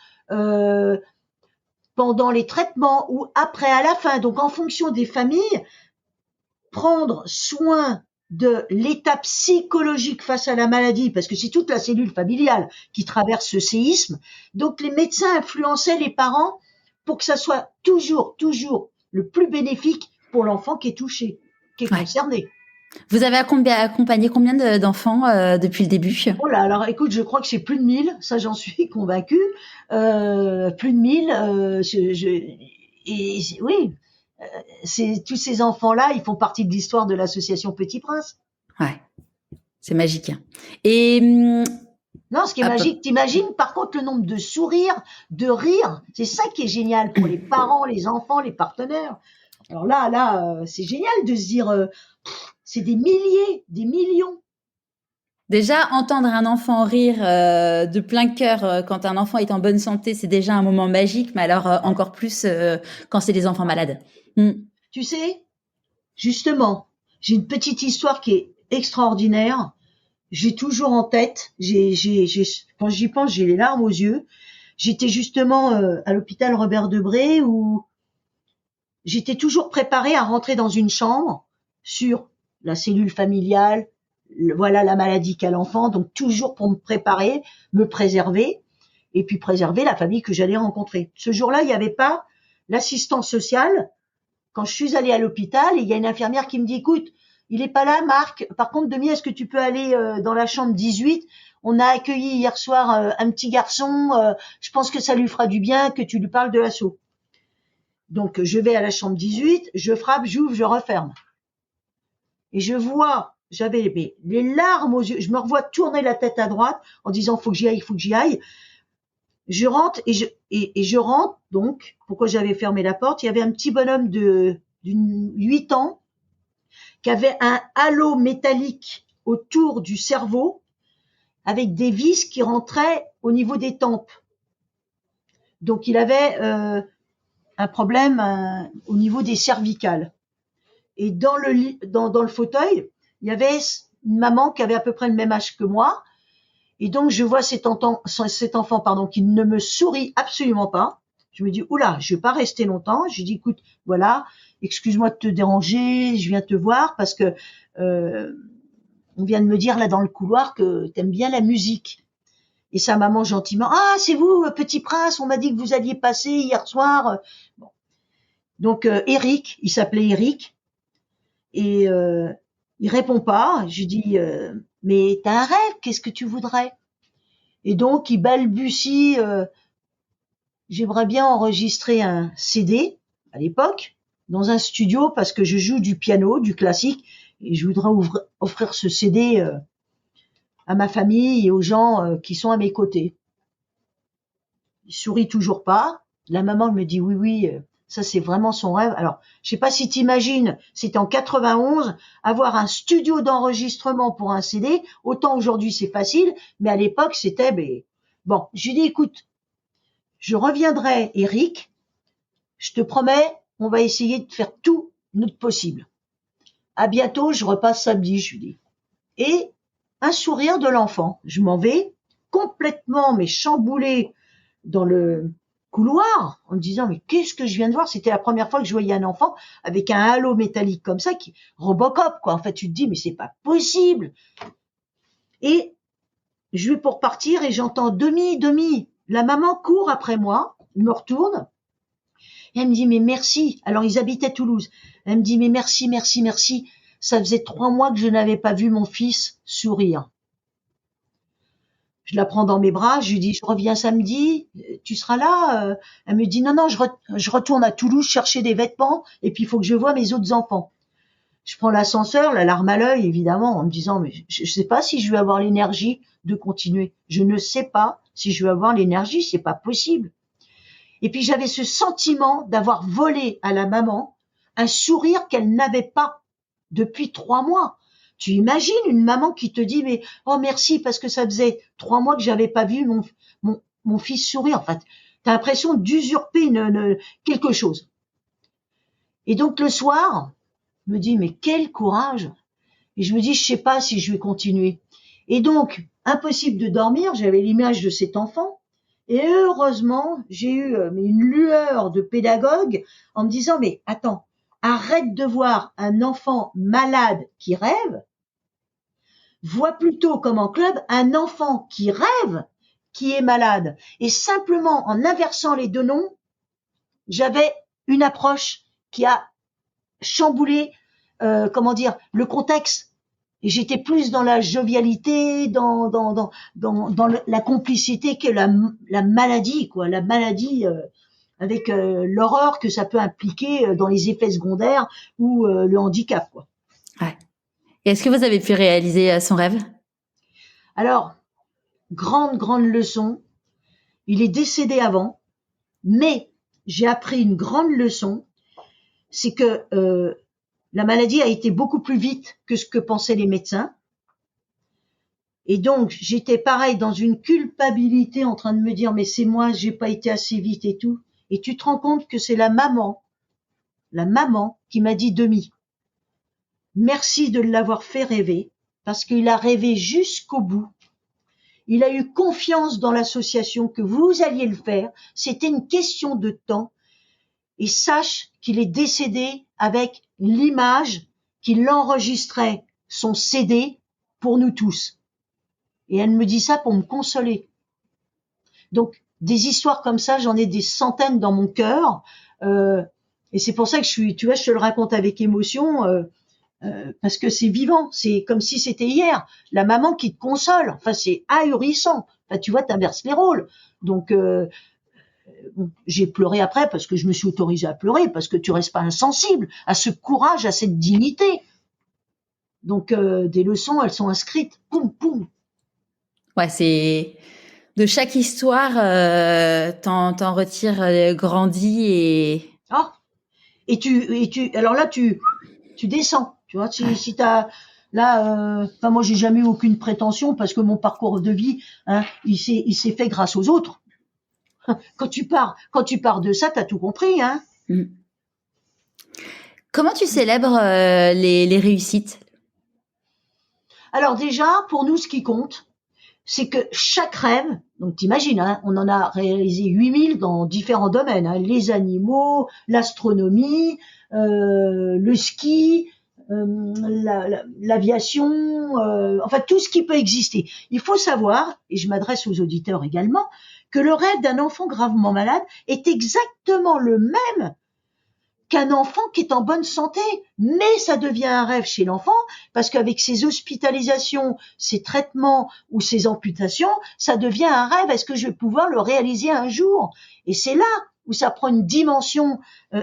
pendant les traitements ou après à la fin. Donc, en fonction des familles, prendre soin de l'état psychologique face à la maladie, parce que c'est toute la cellule familiale qui traverse ce séisme. Donc les médecins influençaient les parents pour que ça soit toujours le plus bénéfique pour l'enfant qui est touché, qui est concerné. Vous avez accompagné combien d'enfants depuis le début? Oh là, alors écoute, je crois que c'est plus de 1000, ça j'en suis convaincue. Plus de 1000, oui. Tous ces enfants-là, ils font partie de l'histoire de l'association Petit Prince. Ouais, c'est magique. Et non, ce qui est magique, t'imagines par contre le nombre de sourires, de rires, c'est ça qui est génial pour les parents, les enfants, les partenaires. Alors là, c'est génial de se dire, c'est des milliers, des millions. Déjà, entendre un enfant rire de plein cœur quand un enfant est en bonne santé, c'est déjà un moment magique, mais alors encore plus quand c'est des enfants malades. Tu sais, justement, j'ai une petite histoire qui est extraordinaire. J'ai toujours en tête, quand j'y pense, j'ai les larmes aux yeux. J'étais justement à l'hôpital Robert Debré où j'étais toujours préparée à rentrer dans une chambre sur la cellule familiale, voilà la maladie qu'a l'enfant, donc toujours pour me préparer, me préserver, et puis préserver la famille que j'allais rencontrer. Ce jour-là, il n'y avait pas l'assistance sociale. Quand je suis allée à l'hôpital, il y a une infirmière qui me dit, écoute, il est pas là, Marc. Par contre, Demi, est-ce que tu peux aller dans la chambre 18 ? On a accueilli hier soir un petit garçon. Je pense que ça lui fera du bien que tu lui parles de l'assaut. Donc, je vais à la chambre 18, je frappe, j'ouvre, je referme. Et je vois, j'avais les larmes aux yeux. Je me revois tourner la tête à droite en disant, faut que j'y aille, faut que j'y aille. Je rentre et je rentre. Donc, pourquoi j'avais fermé la porte ? Il y avait un petit bonhomme d'une 8 ans qui avait un halo métallique autour du cerveau avec des vis qui rentraient au niveau des tempes. Donc, il avait un problème au niveau des cervicales. Et dans le fauteuil, il y avait une maman qui avait à peu près le même âge que moi. Et donc, je vois cet enfant, qui ne me sourit absolument pas. Je me dis, oula, je vais pas rester longtemps. Je lui dis, écoute, voilà, excuse-moi de te déranger, je viens te voir parce que on vient de me dire là dans le couloir que t'aimes bien la musique. Et sa maman gentiment, ah, c'est vous, Petit Prince, on m'a dit que vous alliez passer hier soir. Bon. Donc, Eric, il s'appelait Eric. Et il répond pas. Je lui dis, mais t'as un rêve, qu'est-ce que tu voudrais ? Et donc, il balbutie, j'aimerais bien enregistrer un CD, à l'époque, dans un studio, parce que je joue du piano, du classique, et je voudrais offrir ce CD à ma famille et aux gens qui sont à mes côtés. Il sourit toujours pas. La maman me dit, oui, ça c'est vraiment son rêve. Alors, je sais pas si t'imagines, c'était en 91, avoir un studio d'enregistrement pour un CD, autant aujourd'hui c'est facile, mais à l'époque c'était, bon, je lui dis, écoute, je reviendrai, Eric, je te promets, on va essayer de faire tout notre possible. À bientôt, je repasse samedi, je lui dis. Et un sourire de l'enfant. Je m'en vais complètement, mais chamboulée dans le couloir, en me disant, mais qu'est-ce que je viens de voir ? C'était la première fois que je voyais un enfant avec un halo métallique comme ça, qui Robocop, quoi. En fait, tu te dis, mais c'est pas possible. Et je vais pour partir et j'entends demi. La maman court après moi, elle me retourne. Et elle me dit, mais merci. Alors, ils habitaient Toulouse. Elle me dit, mais merci. Ça faisait 3 mois que je n'avais pas vu mon fils sourire. Je la prends dans mes bras, je lui dis, je reviens samedi, tu seras là? Elle me dit, non, je retourne à Toulouse chercher des vêtements et puis il faut que je voie mes autres enfants. Je prends l'ascenseur, la larme à l'œil, évidemment, en me disant, mais je sais pas si je vais avoir l'énergie de continuer. Je ne sais pas si je vais avoir l'énergie, c'est pas possible. Et puis j'avais ce sentiment d'avoir volé à la maman un sourire qu'elle n'avait pas depuis 3 mois. Tu imagines une maman qui te dit, mais oh merci parce que ça faisait 3 mois que j'avais pas vu mon fils sourire. En fait, t'as l'impression d'usurper quelque chose. Et donc le soir, je me dis, mais quel courage! Et je me dis, je sais pas si je vais continuer. Et donc, impossible de dormir, j'avais l'image de cet enfant. Et heureusement, j'ai eu une lueur de pédagogue en me disant, mais attends, arrête de voir un enfant malade qui rêve, vois plutôt comme en club un enfant qui rêve qui est malade. Et simplement en inversant les deux noms, j'avais une approche qui a chamboulé, le contexte. Et j'étais plus dans la jovialité, dans la complicité que la maladie, quoi. La maladie avec l'horreur que ça peut impliquer dans les effets secondaires ou le handicap, quoi. Ouais. Et est-ce que vous avez pu réaliser son rêve? Alors, grande leçon. Il est décédé avant, mais j'ai appris une grande leçon, c'est que la maladie a été beaucoup plus vite que ce que pensaient les médecins. Et donc, j'étais pareil dans une culpabilité en train de me dire, mais c'est moi, j'ai pas été assez vite et tout. Et tu te rends compte que c'est la maman qui m'a dit, Demi, merci de l'avoir fait rêver, parce qu'il a rêvé jusqu'au bout. Il a eu confiance dans l'association que vous alliez le faire. C'était une question de temps. Et sache qu'il est décédé avec l'image qu'il enregistrait son CD pour nous tous. Et elle me dit ça pour me consoler. Donc, des histoires comme ça, j'en ai des centaines dans mon cœur. Et c'est pour ça que je te le raconte avec émotion, parce que c'est vivant. C'est comme si c'était hier. La maman qui te console. Enfin, c'est ahurissant. Enfin, tu vois, t'inverses les rôles. Donc, j'ai pleuré après parce que je me suis autorisée à pleurer, parce que tu restes pas insensible à ce courage, à cette dignité. Donc, des leçons, elles sont inscrites. Poum, poum. Ouais, c'est de chaque histoire, t'en retires grandi et. Ah. Alors là, tu descends. Tu vois, si t'as là, moi, j'ai jamais eu aucune prétention parce que mon parcours de vie, hein, il s'est fait grâce aux autres. Quand tu pars de ça, t'as tout compris, hein. Comment tu célèbres les réussites? Alors déjà, pour nous, ce qui compte, c'est que chaque rêve, donc t'imagines, hein, on en a réalisé 8000 dans différents domaines, hein, les animaux, l'astronomie, le ski, l'aviation, enfin tout ce qui peut exister. Il faut savoir, et je m'adresse aux auditeurs également, que le rêve d'un enfant gravement malade est exactement le même qu'un enfant qui est en bonne santé, mais ça devient un rêve chez l'enfant parce qu'avec ses hospitalisations, ses traitements ou ses amputations, ça devient un rêve. Est-ce que je vais pouvoir le réaliser un jour? Et c'est là où ça prend une dimension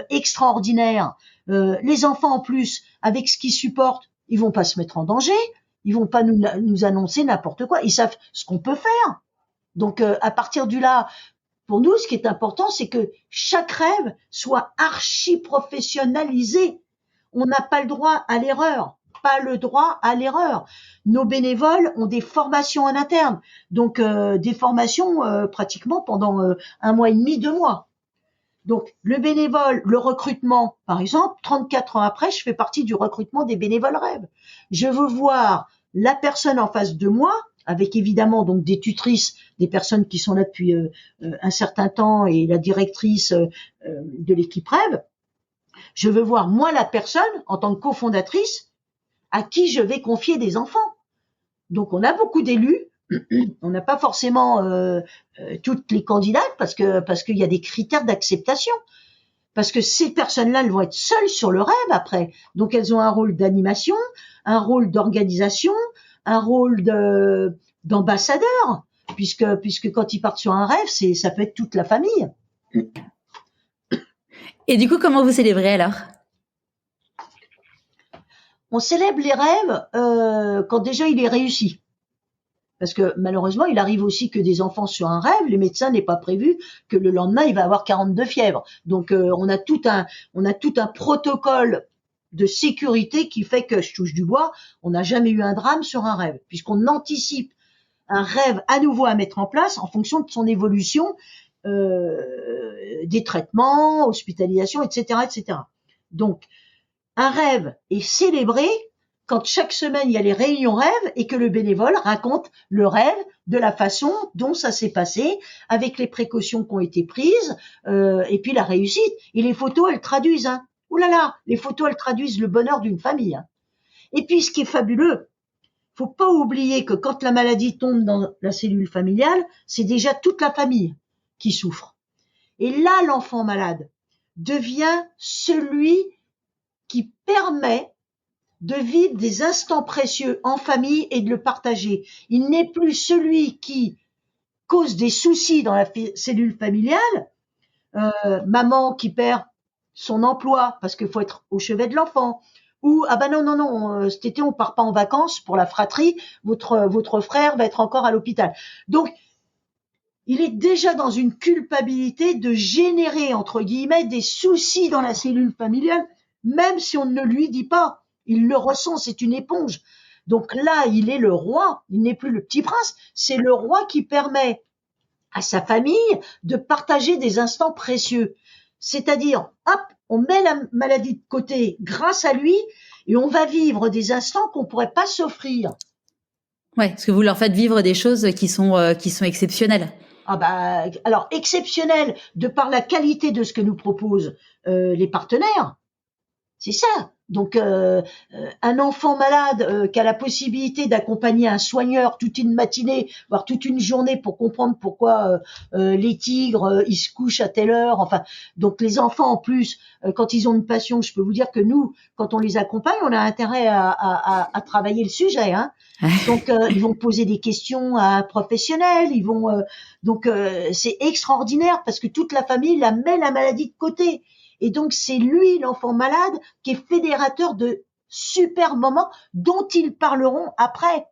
extraordinaire. Les enfants en plus, avec ce qu'ils supportent, ils vont pas se mettre en danger, ils vont pas nous annoncer n'importe quoi, ils savent ce qu'on peut faire. Donc à partir de là, pour nous, ce qui est important, c'est que chaque rêve soit archi-professionnalisé. On n'a pas le droit à l'erreur, pas le droit à l'erreur. Nos bénévoles ont des formations en interne, donc des formations pratiquement pendant 1 mois et demi, 2 mois. Donc le bénévole, le recrutement, par exemple, 34 ans après, je fais partie du recrutement des bénévoles rêves. Je veux voir la personne en face de moi, avec évidemment donc des tutrices, des personnes qui sont là depuis un certain temps et la directrice de l'équipe rêve. Je veux voir moi la personne en tant que cofondatrice à qui je vais confier des enfants. Donc on a beaucoup d'élus, on n'a pas forcément toutes les candidates parce qu'il y a des critères d'acceptation. Parce que ces personnes-là, elles vont être seules sur le rêve après. Donc elles ont un rôle d'animation, un rôle d'organisation, un rôle d'ambassadeur, puisque quand ils partent sur un rêve, ça peut être toute la famille. Et du coup, comment vous célébrez alors? On célèbre les rêves quand déjà il est réussi. Parce que malheureusement, il arrive aussi que des enfants sur un rêve, les médecins n'aient pas prévu que le lendemain, il va avoir 42 fièvres. Donc, on a tout un protocole de sécurité qui fait que, je touche du bois, on n'a jamais eu un drame sur un rêve, puisqu'on anticipe un rêve à nouveau à mettre en place en fonction de son évolution, des traitements, hospitalisation, etc., etc. Donc, un rêve est célébré quand chaque semaine il y a les réunions rêves et que le bénévole raconte le rêve de la façon dont ça s'est passé, avec les précautions qui ont été prises, et puis la réussite. Et les photos, elles traduisent. Hein. Ouh là là, les photos, elles traduisent le bonheur d'une famille. Hein. Et puis, ce qui est fabuleux, faut pas oublier que quand la maladie tombe dans la cellule familiale, c'est déjà toute la famille qui souffre. Et là, l'enfant malade devient celui qui permet de vivre des instants précieux en famille et de le partager. Il n'est plus celui qui cause des soucis dans la cellule familiale, maman qui perd son emploi parce qu'il faut être au chevet de l'enfant, ou ah ben non, cet été on part pas en vacances pour la fratrie, votre frère va être encore à l'hôpital. Donc il est déjà dans une culpabilité de générer entre guillemets des soucis dans la cellule familiale, même si on ne lui dit pas. Il le ressent, c'est une éponge. Donc là, il est le roi, il n'est plus le petit prince, c'est le roi qui permet à sa famille de partager des instants précieux. C'est-à-dire, hop, on met la maladie de côté grâce à lui et on va vivre des instants qu'on pourrait pas s'offrir. Ouais, parce que vous leur faites vivre des choses qui sont exceptionnelles. Ah bah, alors exceptionnelles de par la qualité de ce que nous proposent les partenaires. C'est ça. Donc, un enfant malade qui a la possibilité d'accompagner un soigneur toute une matinée, voire toute une journée pour comprendre pourquoi les tigres ils se couchent à telle heure. Enfin, donc les enfants en plus, quand ils ont une passion, je peux vous dire que nous, quand on les accompagne, on a intérêt à travailler le sujet. Hein. Donc, ils vont poser des questions à un professionnel. Ils vont c'est extraordinaire parce que toute la famille la met la maladie de côté. Et donc, c'est lui, l'enfant malade, qui est fédérateur de super moments dont ils parleront après.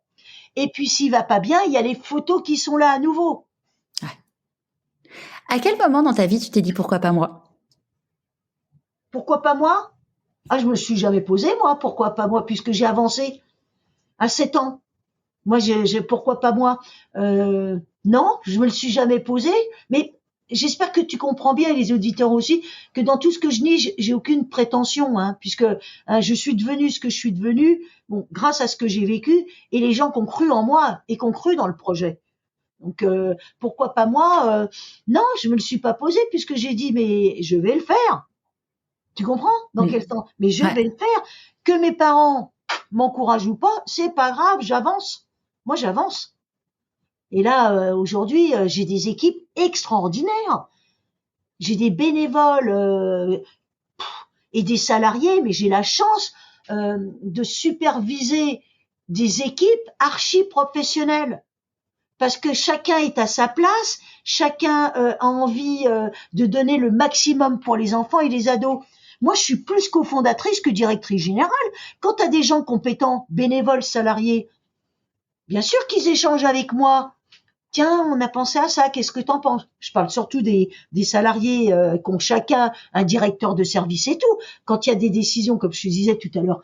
Et puis, s'il va pas bien, il y a les photos qui sont là à nouveau. Ouais. À quel moment dans ta vie tu t'es dit pourquoi pas moi? Pourquoi pas moi? Ah, je me suis jamais posé, moi, pourquoi pas moi, puisque j'ai avancé à 7 ans. Moi, pourquoi pas moi? Non, je me le suis jamais posé, mais j'espère que tu comprends bien, les auditeurs aussi, que dans tout ce que je dis, j'ai aucune prétention, hein, puisque je suis devenue ce que je suis devenue, bon, grâce à ce que j'ai vécu et les gens qui ont cru en moi et qui ont cru dans le projet. Donc pourquoi pas moi? Non, je me le suis pas posé puisque j'ai dit mais je vais le faire. Tu comprends? Dans quel temps? Mais je vais le faire. Que mes parents m'encouragent ou pas, c'est pas grave, j'avance. Moi, j'avance. Et là, aujourd'hui, j'ai des équipes extraordinaires. J'ai des bénévoles et des salariés, mais j'ai la chance de superviser des équipes archi-professionnelles. Parce que chacun est à sa place, chacun a envie de donner le maximum pour les enfants et les ados. Moi, je suis plus cofondatrice que directrice générale. Quand tu as des gens compétents, bénévoles, salariés, bien sûr qu'ils échangent avec moi. Tiens, on a pensé à ça, qu'est-ce que t'en penses? Je parle surtout des salariés qui ont chacun un directeur de service et tout. Quand il y a des décisions, comme je te disais tout à l'heure,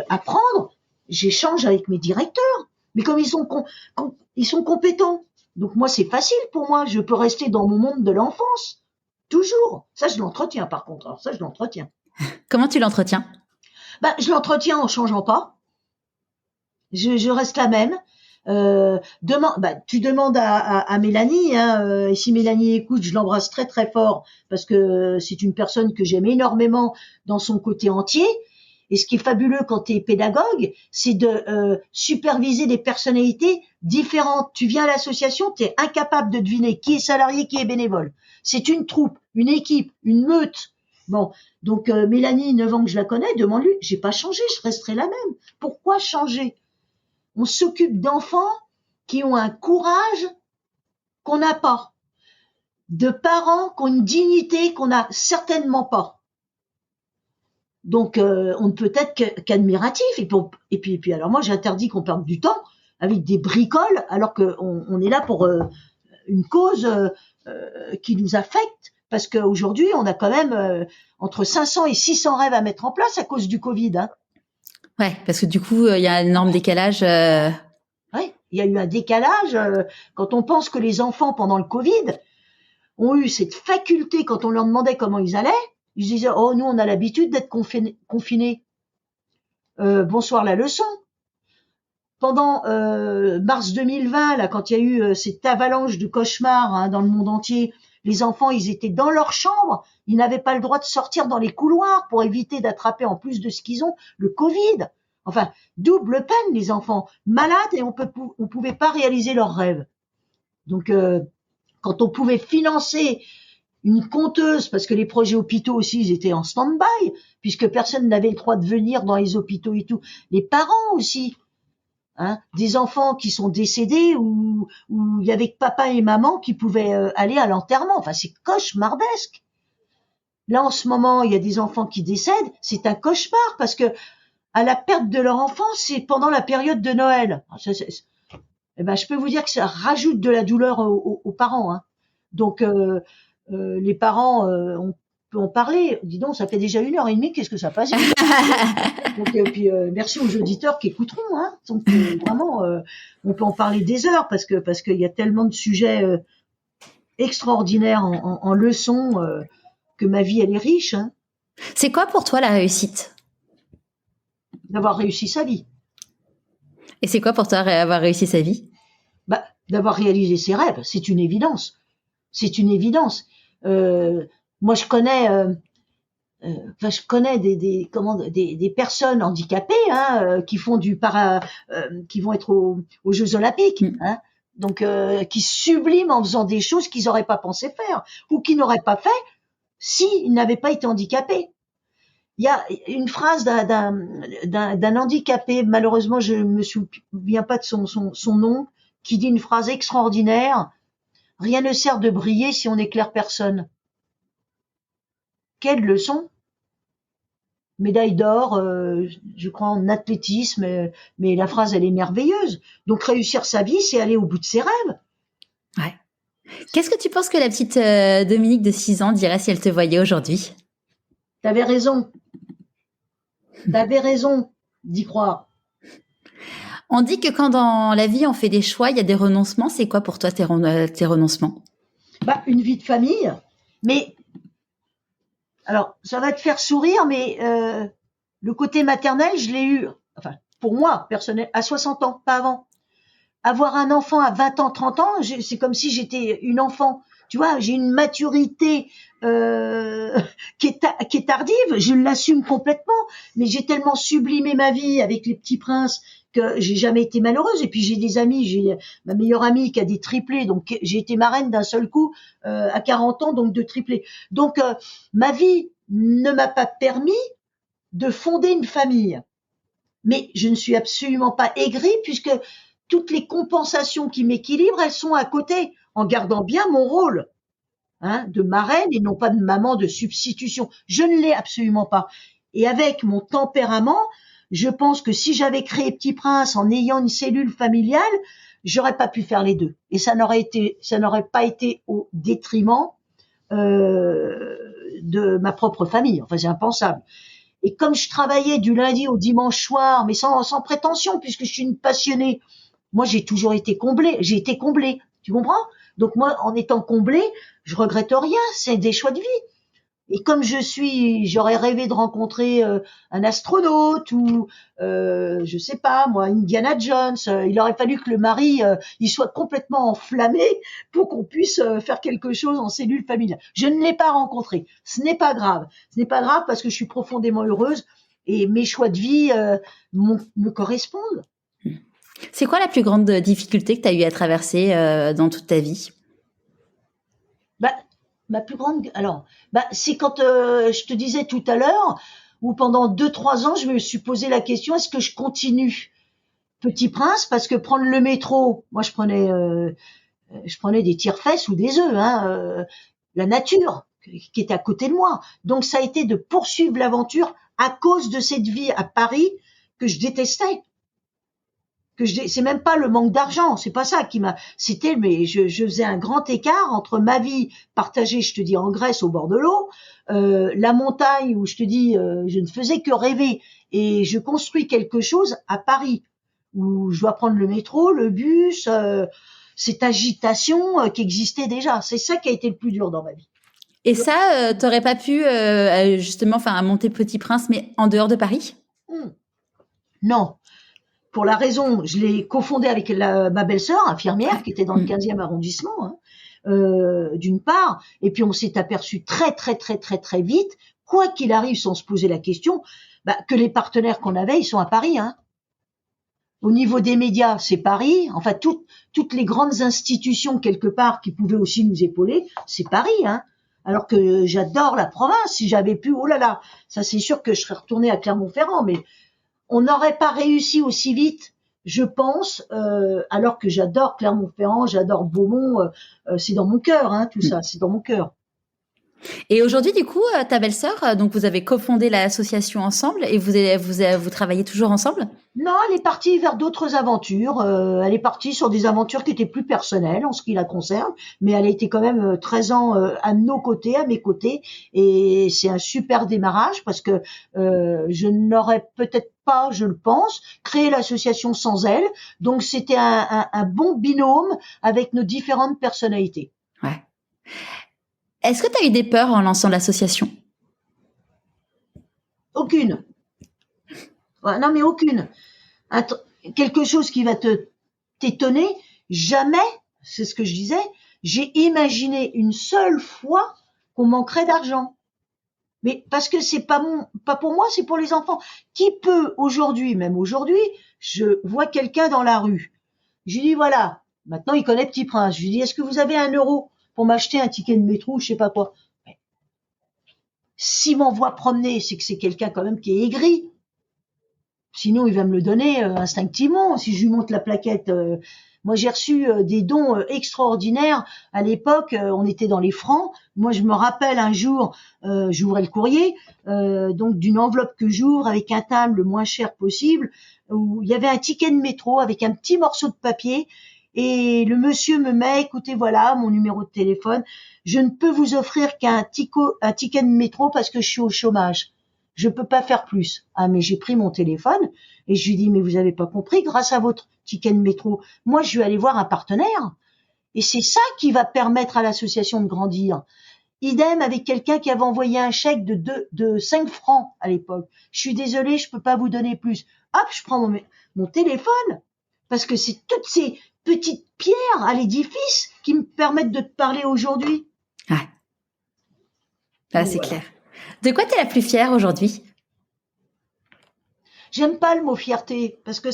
à prendre, j'échange avec mes directeurs. Mais comme ils sont compétents, donc moi c'est facile pour moi, je peux rester dans mon monde de l'enfance. Toujours. Ça, je l'entretiens par contre. Alors ça, je l'entretiens. Comment tu l'entretiens? Je l'entretiens en changeant pas. Je reste la même. Tu demandes à Mélanie, hein, et si Mélanie écoute, je l'embrasse très très fort parce que c'est une personne que j'aime énormément dans son côté entier. Et ce qui est fabuleux quand tu es pédagogue, c'est de superviser des personnalités différentes. Tu viens à l'association, tu es incapable de deviner qui est salarié, qui est bénévole. C'est une troupe, une équipe, une meute. Bon, donc Mélanie, 9 ans que je la connais, demande-lui, j'ai pas changé, je resterai la même. Pourquoi changer? On s'occupe d'enfants qui ont un courage qu'on n'a pas, de parents qui ont une dignité qu'on n'a certainement pas. Donc, on ne peut être qu'admiratif. Et puis, alors moi, j'interdis qu'on perde du temps avec des bricoles, alors qu'on est là pour une cause qui nous affecte, parce qu'aujourd'hui, on a quand même entre 500 et 600 rêves à mettre en place à cause du Covid. Hein. Ouais, parce que du coup, il y a un énorme décalage. Ouais, il y a eu un décalage quand on pense que les enfants, pendant le Covid, ont eu cette faculté, quand on leur demandait comment ils allaient, ils disaient « Oh, nous, on a l'habitude d'être confinés. Bonsoir la leçon ». Pendant mars 2020, là, quand il y a eu cette avalanche de cauchemars dans le monde entier, les enfants, ils étaient dans leur chambre, ils n'avaient pas le droit de sortir dans les couloirs pour éviter d'attraper, en plus de ce qu'ils ont, le Covid. Enfin, double peine, les enfants malades, et on pouvait pas réaliser leurs rêves. Donc, quand on pouvait financer une conteuse, parce que les projets hôpitaux aussi, ils étaient en stand-by, puisque personne n'avait le droit de venir dans les hôpitaux et tout. Les parents aussi, des enfants qui sont décédés où il y avait que papa et maman qui pouvaient aller à l'enterrement. Enfin, c'est cauchemardesque. Là, en ce moment, il y a des enfants qui décèdent. C'est un cauchemar parce que à la perte de leur enfant, c'est pendant la période de Noël. Je peux vous dire que ça rajoute de la douleur aux parents. Hein. Donc, les parents, on peut en parler. Dis donc, ça fait déjà 1h30, qu'est-ce que ça passe? Donc, puis merci aux auditeurs qui écouteront. Hein. Donc, vraiment, on peut en parler des heures parce qu'il y a tellement de sujets extraordinaires en leçons que ma vie, elle est riche. Hein. C'est quoi pour toi la réussite? D'avoir réussi sa vie. Et c'est quoi pour toi avoir réussi sa vie? D'avoir réalisé ses rêves, c'est une évidence. C'est une évidence. Moi, je connais des personnes handicapées qui font qui vont être aux Jeux Olympiques. Hein, donc, qui subliment en faisant des choses qu'ils n'auraient pas pensé faire ou qu'ils n'auraient pas fait s'ils n'avaient pas été handicapés. Il y a une phrase d'un handicapé, malheureusement je me souviens pas de son nom, qui dit une phrase extraordinaire: rien ne sert de briller si on n'éclaire personne. Quelle leçon! Médaille d'or, je crois en athlétisme, mais la phrase elle est merveilleuse. Donc réussir sa vie, c'est aller au bout de ses rêves. Ouais. Qu'est-ce que tu penses que la petite Dominique de 6 ans dirait si elle te voyait aujourd'hui? T'avais raison d'y croire. On dit que quand dans la vie on fait des choix, il y a des renoncements. C'est quoi pour toi tes renoncements? Une vie de famille, mais alors ça va te faire sourire, mais le côté maternel, je l'ai eu, enfin pour moi personnel, à 60 ans, pas avant. Avoir un enfant à 20 ans, 30 ans, c'est comme si j'étais une enfant. Tu vois, j'ai une maturité qui est tardive, je l'assume complètement, mais j'ai tellement sublimé ma vie avec les petits princes que j'ai jamais été malheureuse. Et puis j'ai des amis, j'ai ma meilleure amie qui a des triplés, donc j'ai été marraine d'un seul coup à 40 ans, donc de triplés. Donc ma vie ne m'a pas permis de fonder une famille. Mais je ne suis absolument pas aigrie puisque toutes les compensations qui m'équilibrent, elles sont à côté, en gardant bien mon rôle de marraine et non pas de maman de substitution. Je ne l'ai absolument pas. Et avec mon tempérament, je pense que si j'avais créé Petit Prince en ayant une cellule familiale, j'aurais pas pu faire les deux. Et ça n'aurait pas été au détriment de ma propre famille. Enfin, c'est impensable. Et comme je travaillais du lundi au dimanche soir, mais sans prétention, puisque je suis une passionnée, moi, j'ai toujours été comblée. J'ai été comblée. Tu comprends? Donc moi, en étant comblée, je regrette rien. C'est des choix de vie. Et comme j'aurais rêvé de rencontrer un astronaute ou, je sais pas, moi, Indiana Jones. Il aurait fallu que le mari, il soit complètement enflammé pour qu'on puisse faire quelque chose en cellule familiale. Je ne l'ai pas rencontré. Ce n'est pas grave. Ce n'est pas grave parce que je suis profondément heureuse et mes choix de vie me correspondent. C'est quoi la plus grande difficulté que tu as eu à traverser dans toute ta vie? Ma plus grande, c'est quand je te disais tout à l'heure, où pendant 2-3 ans, je me suis posé la question: est-ce que je continue Petit Prince? Parce que prendre le métro, moi je prenais je prenais des tire-fesses ou des œufs, la nature qui était à côté de moi. Donc ça a été de poursuivre l'aventure à cause de cette vie à Paris que je détestais. C'est même pas le manque d'argent, c'est pas ça qui m'a, c'était, mais je faisais un grand écart entre ma vie partagée, je te dis, en Grèce au bord de l'eau, la montagne où je te dis, je ne faisais que rêver, et je construis quelque chose à Paris où je dois prendre le métro, le bus, cette agitation qui existait déjà. C'est ça qui a été le plus dur dans ma vie. Et ça, t'aurais pas pu justement, monter Petit Prince, mais en dehors de Paris? Non. Pour la raison, je l'ai cofondé avec ma belle-sœur, infirmière, qui était dans le 15e arrondissement, d'une part, et puis on s'est aperçu très vite, quoi qu'il arrive sans se poser la question, que les partenaires qu'on avait, ils sont à Paris. Au niveau des médias, c'est Paris. Enfin, toutes les grandes institutions quelque part qui pouvaient aussi nous épauler, c'est Paris. Alors que j'adore la province. Si j'avais pu, oh là là, ça c'est sûr que je serais retournée à Clermont-Ferrand, mais on n'aurait pas réussi aussi vite, je pense, alors que j'adore Clermont-Ferrand, j'adore Beaumont, c'est dans mon cœur, tout ça, c'est dans mon cœur. Et aujourd'hui, du coup, ta belle-sœur, donc vous avez cofondé l'association ensemble et vous travaillez toujours ensemble? Non, elle est partie vers d'autres aventures. Elle est partie sur des aventures qui étaient plus personnelles en ce qui la concerne, mais elle a été quand même 13 ans à nos côtés, à mes côtés, et c'est un super démarrage parce que je n'aurais peut-être pas, je le pense, créé l'association sans elle. Donc c'était un bon binôme avec nos différentes personnalités. Ouais. Est-ce que tu as eu des peurs en lançant l'association? Aucune. Ouais, non, mais aucune. Quelque chose qui va t'étonner, jamais, c'est ce que je disais, j'ai imaginé une seule fois qu'on manquerait d'argent. Mais parce que c'est pas pour moi, c'est pour les enfants. Qui peut aujourd'hui, même aujourd'hui, je vois quelqu'un dans la rue. Je lui dis voilà, maintenant il connaît Petit Prince. Je lui dis est-ce que vous avez 1 euro pour m'acheter un ticket de métro ou je sais pas quoi. S'il m'envoie promener, c'est que c'est quelqu'un quand même qui est aigri. Sinon, il va me le donner instinctivement. Si je lui montre la plaquette, moi j'ai reçu des dons extraordinaires. À l'époque, on était dans les francs. Moi, je me rappelle un jour, j'ouvrais le courrier, donc d'une enveloppe que j'ouvre avec un timbre le moins cher possible, où il y avait un ticket de métro avec un petit morceau de papier. Et le monsieur me met, écoutez, voilà mon numéro de téléphone. Je ne peux vous offrir qu'un ticket de métro parce que je suis au chômage. Je peux pas faire plus. Ah, mais j'ai pris mon téléphone et je lui dis, mais vous avez pas compris, grâce à votre ticket de métro, moi, je vais aller voir un partenaire. Et c'est ça qui va permettre à l'association de grandir. Idem avec quelqu'un qui avait envoyé un chèque de 5 francs à l'époque. Je suis désolée, je peux pas vous donner plus. Hop, je prends mon téléphone. Parce que c'est toutes ces petites pierres à l'édifice qui me permettent de te parler aujourd'hui. Ouais. Ah, c'est clair. De quoi t'es la plus fière aujourd'hui? J'aime pas le mot fierté parce que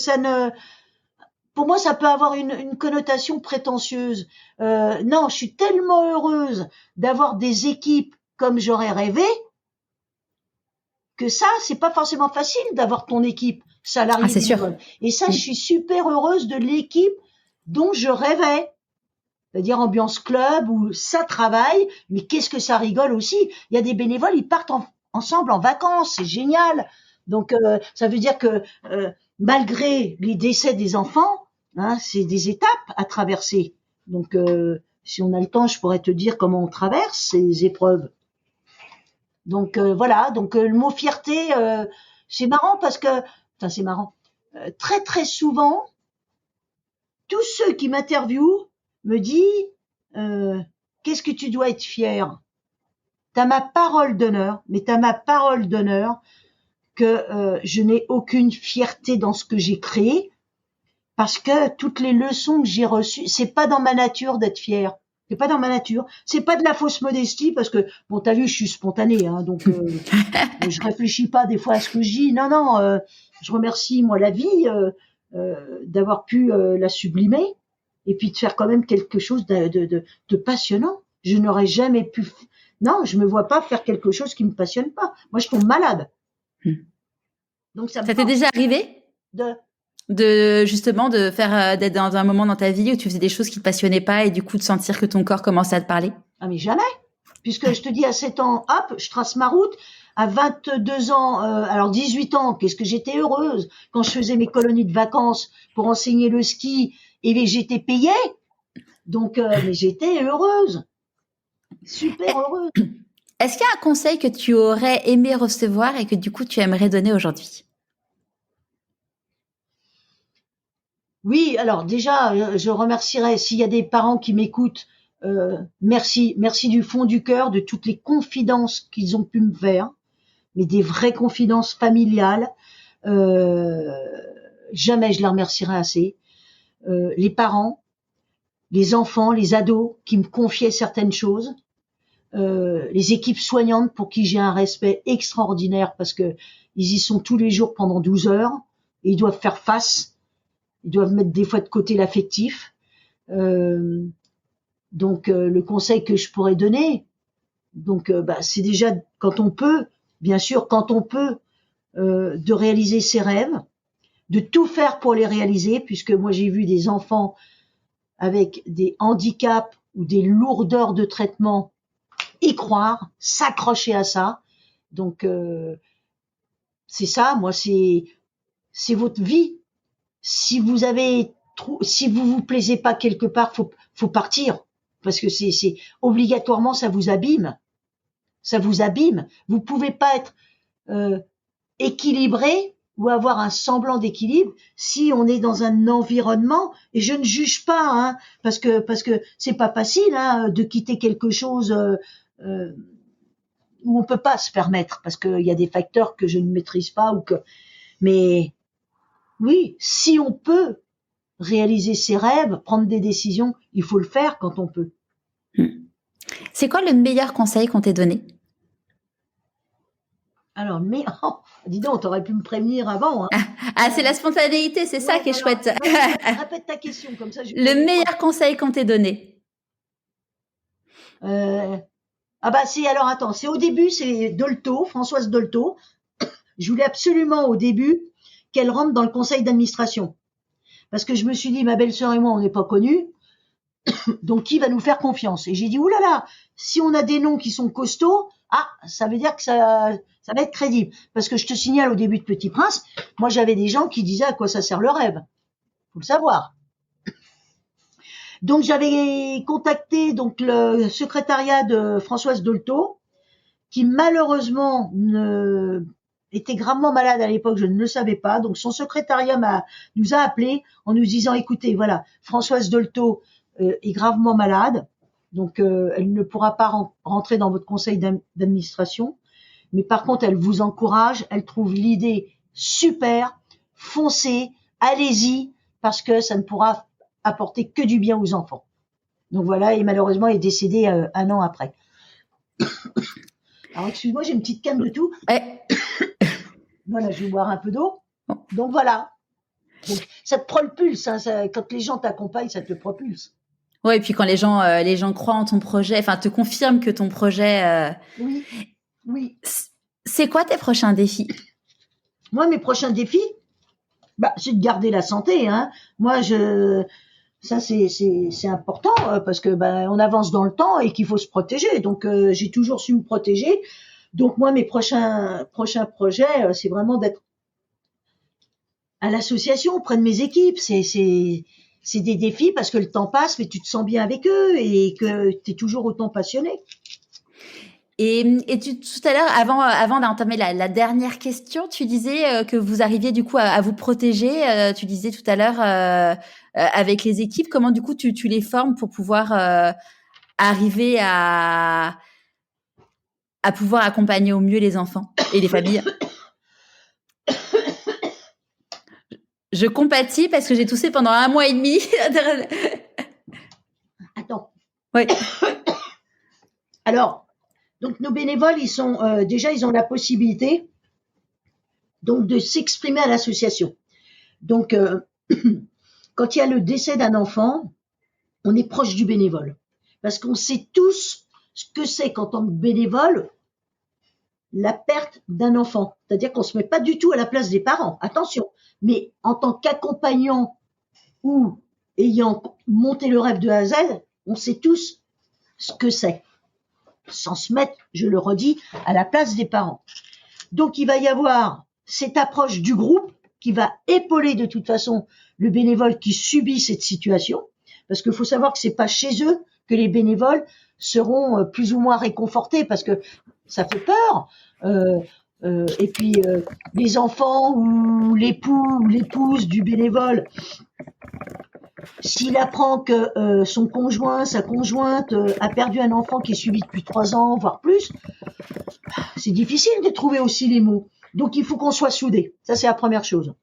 pour moi, ça peut avoir une connotation prétentieuse. Non, je suis tellement heureuse d'avoir des équipes comme j'aurais rêvé que ça, c'est pas forcément facile d'avoir ton équipe salariée. Ah, c'est sûr. Et ça, je suis super heureuse de l'équipe dont je rêvais. C'est-à-dire ambiance club où ça travaille, mais qu'est-ce que ça rigole aussi. Il y a des bénévoles, ils partent ensemble en vacances, c'est génial. Donc ça veut dire que malgré les décès des enfants, c'est des étapes à traverser. Donc si on a le temps, je pourrais te dire comment on traverse ces épreuves. Donc voilà, donc le mot fierté, c'est marrant parce que, enfin c'est marrant, très très souvent, tous ceux qui m'interviewent me disent qu'est-ce que tu dois être fier. T'as ma parole d'honneur, mais t'as ma parole d'honneur que je n'ai aucune fierté dans ce que j'ai créé parce que toutes les leçons que j'ai reçues, c'est pas dans ma nature d'être fier. C'est pas dans ma nature. C'est pas de la fausse modestie parce que bon, t'as vu, je suis spontanée, donc je réfléchis pas des fois à ce que je dis. Non, je remercie moi la vie d'avoir pu la sublimer et puis de faire quand même quelque chose de passionnant. Je n'aurais jamais pu. Non, je me vois pas faire quelque chose qui me passionne pas. Moi, je tombe malade. Donc ça t'est déjà arrivé justement de faire d'être dans un moment dans ta vie où tu faisais des choses qui te passionnaient pas et du coup de sentir que ton corps commençait à te parler? Ah mais jamais. Puisque je te dis à 7 ans, hop, je trace ma route. À 22 ans, alors 18 ans, qu'est-ce que j'étais heureuse quand je faisais mes colonies de vacances pour enseigner le ski et j'étais payée. Donc, mais j'étais heureuse, super heureuse. Est-ce qu'il y a un conseil que tu aurais aimé recevoir et que du coup tu aimerais donner aujourd'hui? Oui, alors déjà, je remercierais s'il y a des parents qui m'écoutent, merci du fond du cœur de toutes les confidences qu'ils ont pu me faire, mais des vraies confidences familiales. Euh, Jamais je les remercierai assez. Les parents, les enfants, les ados qui me confiaient certaines choses, les équipes soignantes pour qui j'ai un respect extraordinaire parce que ils y sont tous les jours pendant 12 heures et ils doivent faire face, ils doivent mettre des fois de côté l'affectif. Donc le conseil que je pourrais donner, donc c'est déjà quand on peut, bien sûr quand on peut, de réaliser ses rêves, de tout faire pour les réaliser, puisque moi j'ai vu des enfants avec des handicaps ou des lourdeurs de traitement y croire, s'accrocher à ça. Donc c'est ça, moi c'est votre vie. Si vous vous plaisez pas quelque part, faut partir parce que c'est obligatoirement ça vous abîme. Ça vous abîme. Vous pouvez pas être équilibré ou avoir un semblant d'équilibre si on est dans un environnement, et je ne juge pas, hein, parce que c'est pas facile, hein, de quitter quelque chose où on peut pas se permettre, parce qu'il y a des facteurs que je ne maîtrise pas mais oui, si on peut réaliser ses rêves, prendre des décisions, il faut le faire quand on peut. C'est quoi le meilleur conseil qu'on t'ait donné? Alors, mais dis donc, t'aurais pu me prévenir avant. Hein. Ah, c'est la spontanéité, c'est ça qui est chouette. Répète ta question, comme ça. Le meilleur conseil qu'on t'ait donné? C'est au début, c'est Dolto, Françoise Dolto. Je voulais absolument au début qu'elle rentre dans le conseil d'administration. Parce que je me suis dit, ma belle-sœur et moi, on n'est pas connus. Donc, qui va nous faire confiance? Et j'ai dit, oulala, si on a des noms qui sont costauds, ça veut dire que ça va être crédible. Parce que je te signale, au début de Petit Prince, moi, j'avais des gens qui disaient à quoi ça sert le rêve. Faut le savoir. Donc, j'avais contacté donc le secrétariat de Françoise Dolto, qui malheureusement était gravement malade à l'époque, je ne le savais pas. Donc, son secrétariat nous a appelés en nous disant, écoutez, voilà, Françoise Dolto est gravement malade, donc elle ne pourra pas rentrer dans votre conseil d'administration, mais par contre elle vous encourage, elle trouve l'idée super, foncez, allez-y, parce que ça ne pourra apporter que du bien aux enfants. Donc voilà, et malheureusement elle est décédée 1 an après. Alors excuse-moi, j'ai une petite canne de tout. Voilà, je vais boire un peu d'eau. Donc voilà. Donc, ça te propulse, hein, quand les gens t'accompagnent, ça te propulse. Ouais, et puis quand les gens croient en ton projet, enfin te confirment que ton projet. Oui. C'est quoi tes prochains défis? Moi, mes prochains défis, c'est de garder la santé. Hein. Moi, ça c'est important parce que on avance dans le temps et qu'il faut se protéger. Donc j'ai toujours su me protéger. Donc moi, mes prochains projets, c'est vraiment d'être à l'association auprès de mes équipes. C'est des défis parce que le temps passe, mais tu te sens bien avec eux et que tu es toujours autant passionné. Et tout à l'heure, avant d'entamer la dernière question, tu disais que vous arriviez du coup à vous protéger. Tu disais tout à l'heure avec les équipes, comment du coup tu les formes pour pouvoir arriver à pouvoir accompagner au mieux les enfants et les familles. Je compatis parce que j'ai toussé pendant 1 mois et demi. Attends. Oui. Alors, donc nos bénévoles, ils ont la possibilité donc de s'exprimer à l'association. Donc, quand il y a le décès d'un enfant, on est proche du bénévole parce qu'on sait tous ce que c'est qu'en tant que bénévole la perte d'un enfant. C'est-à-dire qu'on se met pas du tout à la place des parents. Attention, Mais en tant qu'accompagnant ou ayant monté le rêve de A à Z, on sait tous ce que c'est, sans se mettre, je le redis, à la place des parents. Donc il va y avoir cette approche du groupe qui va épauler de toute façon le bénévole qui subit cette situation, parce qu'il faut savoir que c'est pas chez eux que les bénévoles seront plus ou moins réconfortés, parce que ça fait peur. Et puis les enfants ou l'époux ou l'épouse du bénévole, s'il apprend que son conjoint, sa conjointe a perdu un enfant qui est suivi depuis 3 ans, voire plus, c'est difficile de trouver aussi les mots. Donc il faut qu'on soit soudés. Ça, c'est la première chose.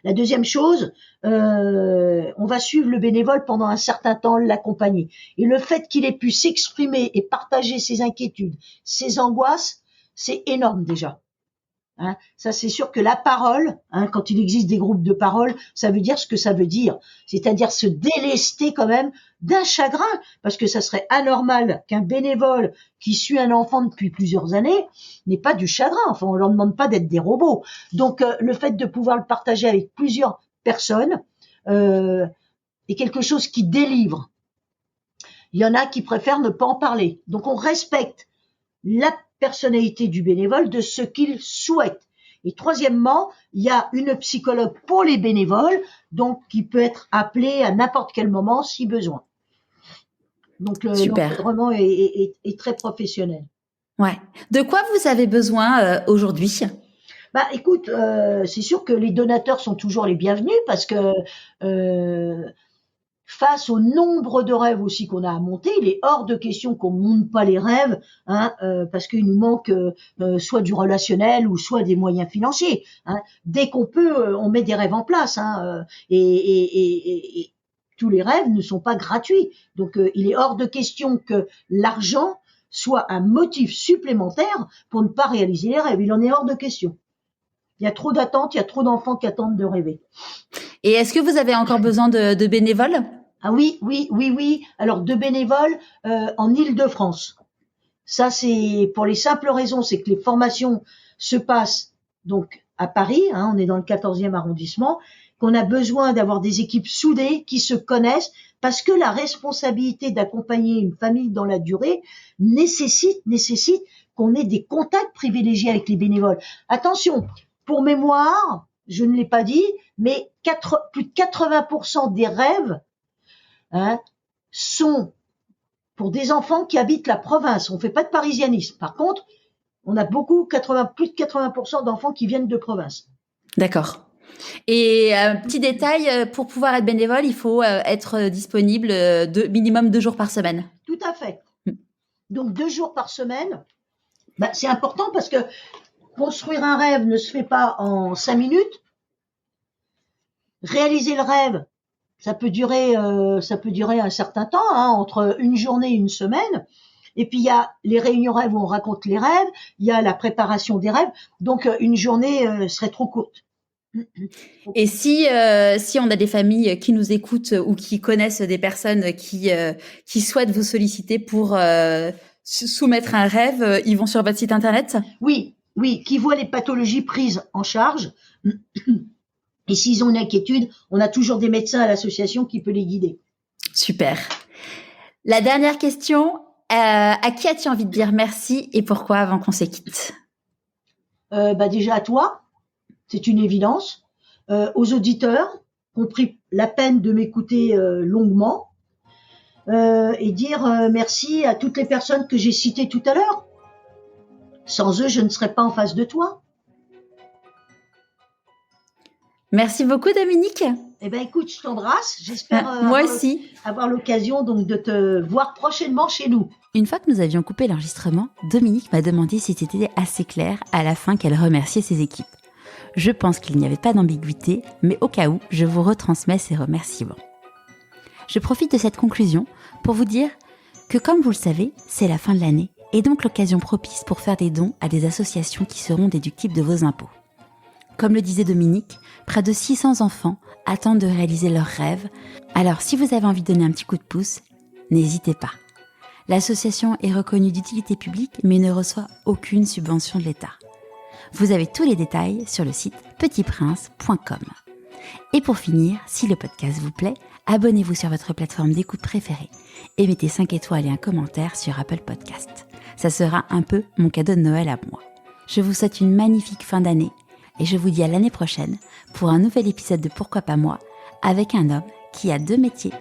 La deuxième chose, on va suivre le bénévole pendant un certain temps, l'accompagner. Et le fait qu'il ait pu s'exprimer et partager ses inquiétudes, ses angoisses, c'est énorme déjà. Hein, ça, c'est sûr que la parole, quand il existe des groupes de parole, ça veut dire ce que ça veut dire. C'est-à-dire se délester quand même d'un chagrin, parce que ça serait anormal qu'un bénévole qui suit un enfant depuis plusieurs années n'ait pas du chagrin. Enfin, on leur demande pas d'être des robots. Donc, le fait de pouvoir le partager avec plusieurs personnes est quelque chose qui délivre. Il y en a qui préfèrent ne pas en parler. Donc, on respecte la personnalité du bénévole, de ce qu'il souhaite. Et troisièmement, il y a une psychologue pour les bénévoles, donc qui peut être appelée à n'importe quel moment si besoin. Donc l'encadrement est très professionnel. Ouais. De quoi vous avez besoin aujourd'hui ? Bah écoute, c'est sûr que les donateurs sont toujours les bienvenus, parce que face au nombre de rêves aussi qu'on a à monter, il est hors de question qu'on monte pas les rêves, parce qu'il nous manque soit du relationnel ou soit des moyens financiers. Dès qu'on peut, on met des rêves en place, et tous les rêves ne sont pas gratuits. Donc il est hors de question que l'argent soit un motif supplémentaire pour ne pas réaliser les rêves. Il en est hors de question. Il y a trop d'attentes, il y a trop d'enfants qui attendent de rêver. Et est-ce que vous avez encore besoin de bénévoles ? Ah oui. Alors, de bénévoles en Île-de-France. Ça, c'est pour les simples raisons, c'est que les formations se passent donc à Paris, on est dans le 14e arrondissement, qu'on a besoin d'avoir des équipes soudées qui se connaissent, parce que la responsabilité d'accompagner une famille dans la durée nécessite qu'on ait des contacts privilégiés avec les bénévoles. Attention, pour mémoire, je ne l'ai pas dit, mais plus de 80% des rêves sont pour des enfants qui habitent la province. On fait pas de parisianisme. Par contre, on a plus de 80% d'enfants qui viennent de province. D'accord. Et petit détail, pour pouvoir être bénévole, il faut être disponible minimum 2 jours par semaine. Tout à fait. Donc 2 jours par semaine, c'est important, parce que construire un rêve ne se fait pas en 5 minutes. Réaliser le rêve, ça peut durer un certain temps, entre une journée et une semaine. Et puis il y a les réunions rêves où on raconte les rêves, il y a la préparation des rêves. Donc une journée serait trop courte. Et si on a des familles qui nous écoutent ou qui connaissent des personnes qui souhaitent vous solliciter pour soumettre un rêve, ils vont sur votre site internet ? Oui, qui voient les pathologies prises en charge. Et s'ils ont une inquiétude, on a toujours des médecins à l'association qui peut les guider. Super. La dernière question, à qui as-tu envie de dire merci et pourquoi avant qu'on se quitte ? Déjà à toi, c'est une évidence. Aux auditeurs qui ont pris la peine de m'écouter longuement. Et dire merci à toutes les personnes que j'ai citées tout à l'heure. Sans eux, je ne serais pas en face de toi. Merci beaucoup, Dominique. Écoute, je t'embrasse. J'espère moi aussi avoir l'occasion donc de te voir prochainement chez nous. Une fois que nous avions coupé l'enregistrement, Dominique m'a demandé si c'était assez clair à la fin qu'elle remerciait ses équipes. Je pense qu'il n'y avait pas d'ambiguïté, mais au cas où, je vous retransmets ces remerciements. Je profite de cette conclusion pour vous dire que, comme vous le savez, c'est la fin de l'année et donc l'occasion propice pour faire des dons à des associations qui seront déductibles de vos impôts. Comme le disait Dominique, près de 600 enfants attendent de réaliser leurs rêves. Alors, si vous avez envie de donner un petit coup de pouce, n'hésitez pas. L'association est reconnue d'utilité publique, mais ne reçoit aucune subvention de l'État. Vous avez tous les détails sur le site petitprince.com. Et pour finir, si le podcast vous plaît, abonnez-vous sur votre plateforme d'écoute préférée et mettez 5 étoiles et un commentaire sur Apple Podcast. Ça sera un peu mon cadeau de Noël à moi. Je vous souhaite une magnifique fin d'année et je vous dis à l'année prochaine pour un nouvel épisode de Pourquoi pas moi avec un homme qui a 2 métiers.